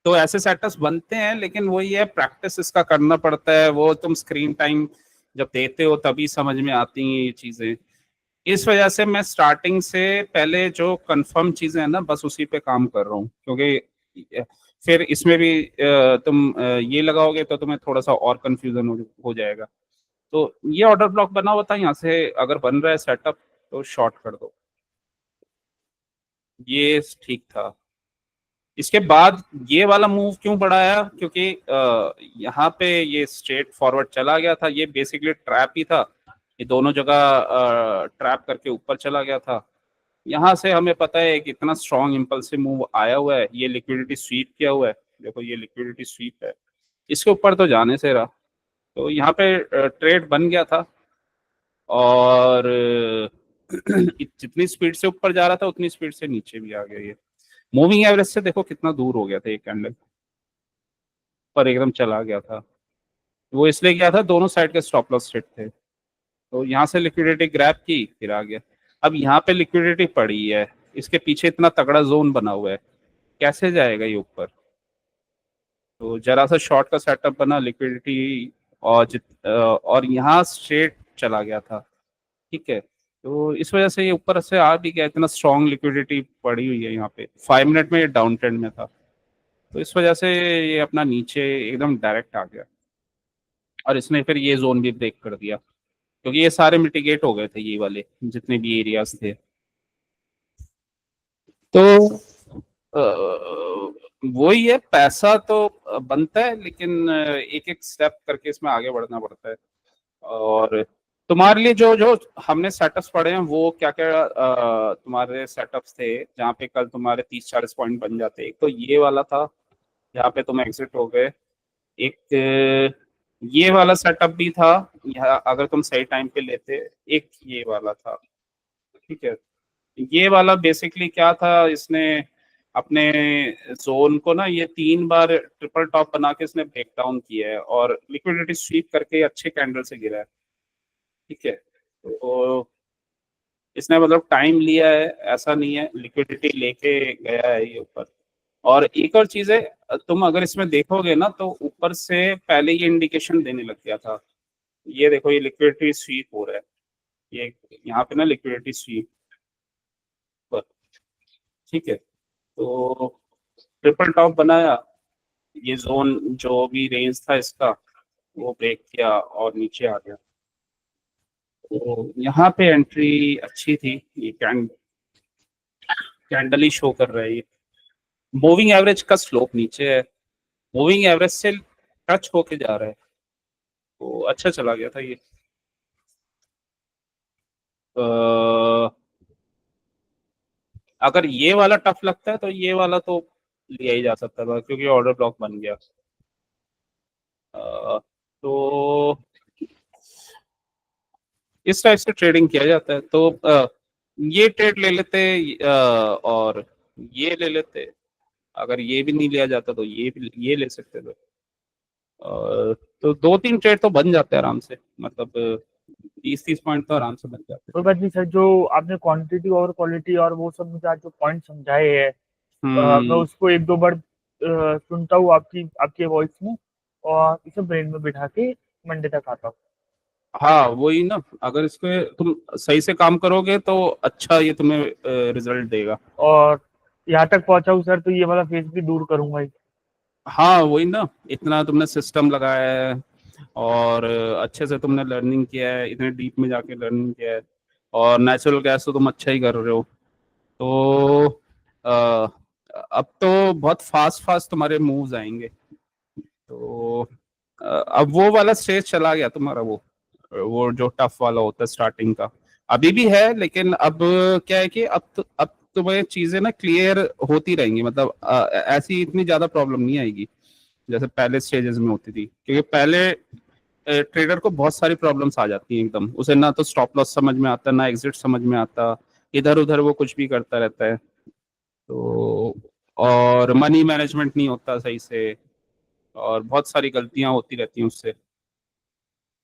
तो ऐसे सेटअप्स बनते हैं, लेकिन वही है, प्रैक्टिस इसका करना पड़ता है, वो तुम स्क्रीन टाइम जब देते हो तभी समझ में आती हैं ये चीजें। इस वजह से मैं स्टार्टिंग से पहले जो कंफर्म चीजें हैं ना, बस उसी पे काम कर रहा हूँ, क्योंकि फिर इसमें भी तुम ये लगाओगे तो तुम्हें थोड़ा सा और कंफ्यूजन हो जाएगा। तो ये ऑर्डर ब्लॉक बना हुआ था, यहाँ से अगर बन रहा है सेटअप तो शॉर्ट कर दो, ये ठीक था। इसके बाद ये वाला मूव क्यों बढ़ाया, क्योंकि यहाँ पे ये स्ट्रेट फॉरवर्ड चला गया था, ये बेसिकली ट्रैप ही था, ये दोनों जगह ट्रैप करके ऊपर चला गया था। यहाँ से हमें पता है कि इतना स्ट्रॉन्ग इम्पल्सिव मूव आया हुआ है, ये लिक्विडिटी स्वीप किया हुआ है, देखो ये लिक्विडिटी स्वीप है, इसके ऊपर तो जाने से रहा, तो यहाँ पे ट्रेड बन गया था, और जितनी स्पीड से ऊपर जा रहा था उतनी स्पीड से नीचे भी आ गया। ये मूविंग एवरेज से देखो कितना दूर हो गया था ये कैंडल, पर एकदम चला गया था। वो इसलिए गया था, दोनों साइड के स्टॉप लॉस सेट थे, तो यहाँ से लिक्विडिटी ग्रैब की फिर आ गया। अब यहाँ पे लिक्विडिटी पड़ी है, इसके पीछे इतना तगड़ा जोन बना हुआ है, कैसे जाएगा ये ऊपर? तो जरा सा शॉर्ट का सेटअप बना, लिक्विडिटी और और यहाँ स्ट्रेट चला गया था, ठीक है। तो इस वजह से ये ऊपर से आ भी गया, इतना स्ट्रॉन्ग लिक्विडिटी पड़ी हुई है यहाँ पे। 5 मिनट में ये डाउन ट्रेंड में था, तो इस वजह से ये अपना नीचे एकदम डायरेक्ट आ गया, और इसने फिर ये जोन भी ब्रेक कर दिया, क्योंकि ये सारे मिटिगेट हो गए थे, ये वाले जितने भी एरियाज थे। तो वही है, पैसा तो बनता है, लेकिन एक एक स्टेप करके इसमें आगे बढ़ना पड़ता है। और तुम्हारे लिए जो जो हमने सेटअप्स पढ़े हैं, वो क्या क्या तुम्हारे सेटअप्स थे जहाँ पे कल तुम्हारे 30-40 पॉइंट बन जाते? एक तो ये वाला था जहाँ पे तुम एग्जिट हो गए, एक ये वाला सेटअप भी था यहाँ अगर तुम सही टाइम पे लेते, एक ये वाला था, ठीक है। ये वाला बेसिकली क्या था, इसने अपने जोन को ना ये 3 बार ट्रिपल टॉप बना के इसने ब्रेक डाउन किया है, और लिक्विडिटी स्वीप करके अच्छे कैंडल से गिरा है, ठीक है। तो इसने मतलब टाइम लिया है, ऐसा नहीं है, लिक्विडिटी लेके गया है ये ऊपर। और एक और चीज है, तुम अगर इसमें देखोगे ना तो ऊपर से पहले ये इंडिकेशन देने लग गया था। ये देखो, ये लिक्विडिटी स्वीप हो रहा है, ये यहाँ पे ना लिक्विडिटी स्वीप पर, ठीक है। तो ट्रिपल टॉप बनाया, ये जोन जो भी रेंज था इसका वो ब्रेक किया और नीचे आ गया। तो यहाँ पे एंट्री अच्छी थी, ये कैंडल ही शो कर रहा है, ये मूविंग एवरेज का स्लोप नीचे है, मूविंग एवरेज से टच होके जा रहा है, तो अच्छा चला गया था ये। अगर ये वाला टफ लगता है तो ये वाला तो लिया ही जा सकता था, क्योंकि ऑर्डर ब्लॉक बन गया। तो इस टाइप से ट्रेडिंग किया जाता है। तो ये ट्रेड ले लेते, और ये ले लेते, अगर ये भी नहीं लिया जाता तो ये ले सकते थे। तो 2-3 ट्रेड तो बन जाते हैं आराम से, मतलब 30-30 पॉइंट तो आराम से बन जाते कोई बात नहीं सर, जो आपने क्वांटिटी और क्वालिटी और वो सब मुझे आज जो पॉइंट समझाए हैं, मैं हैं। उसको एक दो बार सुनता हूँ आपकी आपके वॉइस में, और इसे ब्रेन में बिठा के मंडे तक आता हूँ। हाँ वही ना, अगर इसको तुम सही से काम करोगे तो अच्छा ये तुम्हें रिजल्ट देगा। और यहाँ तक पहुंचा हूँ सर, तो ये वाला फेज भी दूर करूंगा ही। हाँ वही ना, इतना तुमने सिस्टम लगाया है, और अच्छे से तुमने लर्निंग किया है, इतने डीप में जाके लर्निंग किया है, और नेचुरल गैस तो तुम अच्छा ही कर रहे हो। तो अ, अब तो बहुत फास्ट फास्ट तुम्हारे मूव्स आएंगे। तो अब वो वाला स्टेज चला गया तुम्हारा, वो जो टफ वाला होता है स्टार्टिंग का, अभी भी है, लेकिन अब क्या है कि अब तुम्हें चीजें ना क्लियर होती रहेंगी, मतलब ऐसी इतनी ज्यादा प्रॉब्लम नहीं आएगी जैसे पहले स्टेजेस में होती थी, क्योंकि पहले ट्रेडर को बहुत सारी प्रॉब्लम्स आ जाती हैं एकदम, उसे ना तो स्टॉप लॉस समझ में आता, ना एग्जिट समझ में आता, इधर उधर वो कुछ भी करता रहता है। तो और मनी मैनेजमेंट नहीं होता सही से, और बहुत सारी गलतियां होती रहती हैं उससे।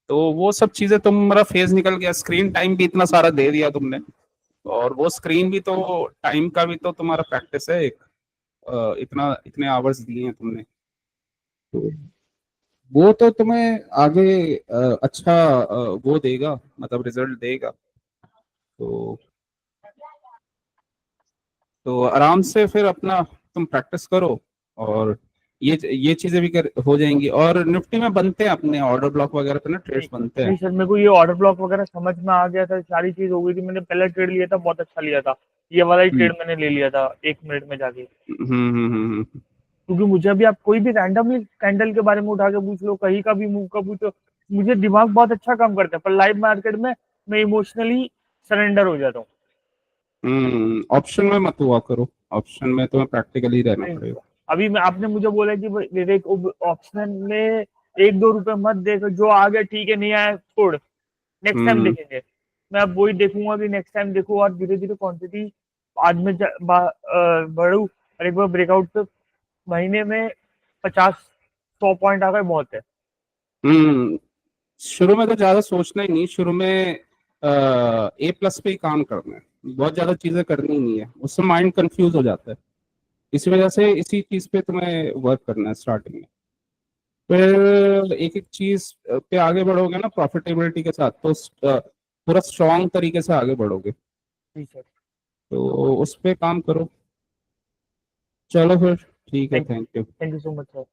तो वो सब चीजें, तुम्हारा फेज निकल गया, स्क्रीन टाइम भी इतना सारा दे दिया तुमने, और वो स्क्रीन भी तो टाइम का भी तो तुम्हारा प्रैक्टिस है एक, इतना इतने आवर्स दिए हैं तुमने, तो वो तो तुम्हें आगे अच्छा वो देगा, मतलब रिजल्ट देगा। तो आराम से फिर अपना तुम प्रैक्टिस करो, और ये चीजें भी हो जाएंगी, और निफ्टी में बनते हैं अपने ऑर्डर ब्लॉक वगैरह पे ना, नहीं, ट्रेड्स बनते हैं। नहीं सर, मेरे को ये ऑर्डर ब्लॉक वगैरह समझ में आ गया था, सारी चीज हो गई थी। मैंने पहला ट्रेड लिया था, बहुत अच्छा लिया था, ये वाला ही हम्म ट्रेड मैंने ले लिया था 1 मिनट में जाके। हम्म। क्योंकि मुझे अभी आप कोई भी रैंडमली कैंडल के बारे में उठा के पूछ लो, कहीं का भी मूव का पूछो, मुझे दिमाग बहुत अच्छा काम करता है, पर लाइव मार्केट में मैं इमोशनली सरेंडर हो जाता हूँ। ऑप्शन में मत हुआ करो, ऑप्शन में तुम्हें प्रैक्टिकली रहना नहीं, पड़ेगा। अभी मैं आपने मुझे बोला कि विवेक ऑप्शन में 1-2 रुपए मत देखो, जो आ गया ठीक है, नहीं आया छोड़, नेक्स्ट टाइम हम्म देखेंगे। मैं अब वही देखूंगा कि नेक्स्ट टाइम देखूँ, और धीरे धीरे क्वांटिटी आज में बढ़ू, और एक बार ब्रेकआउट पे महीने में 50-100 पॉइंट आ गए बहुत है। हम्म शुरू में तो ज्यादा सोचना ही नहीं, शुरू में A+ पे ही काम करना है, बहुत ज्यादा चीजें करनी ही नहीं है, उससे माइंड कंफ्यूज हो जाता है। इसी वजह से इसी चीज पे तुम्हें वर्क करना है स्टार्टिंग में, फिर एक एक चीज पे आगे बढ़ोगे ना प्रॉफिटेबिलिटी के साथ, तो पूरा स्ट्रॉन्ग तरीके से आगे बढ़ोगे। जी सर। तो उस पे काम करो। चलो फिर ठीक है, thank you. Thank you so much sir.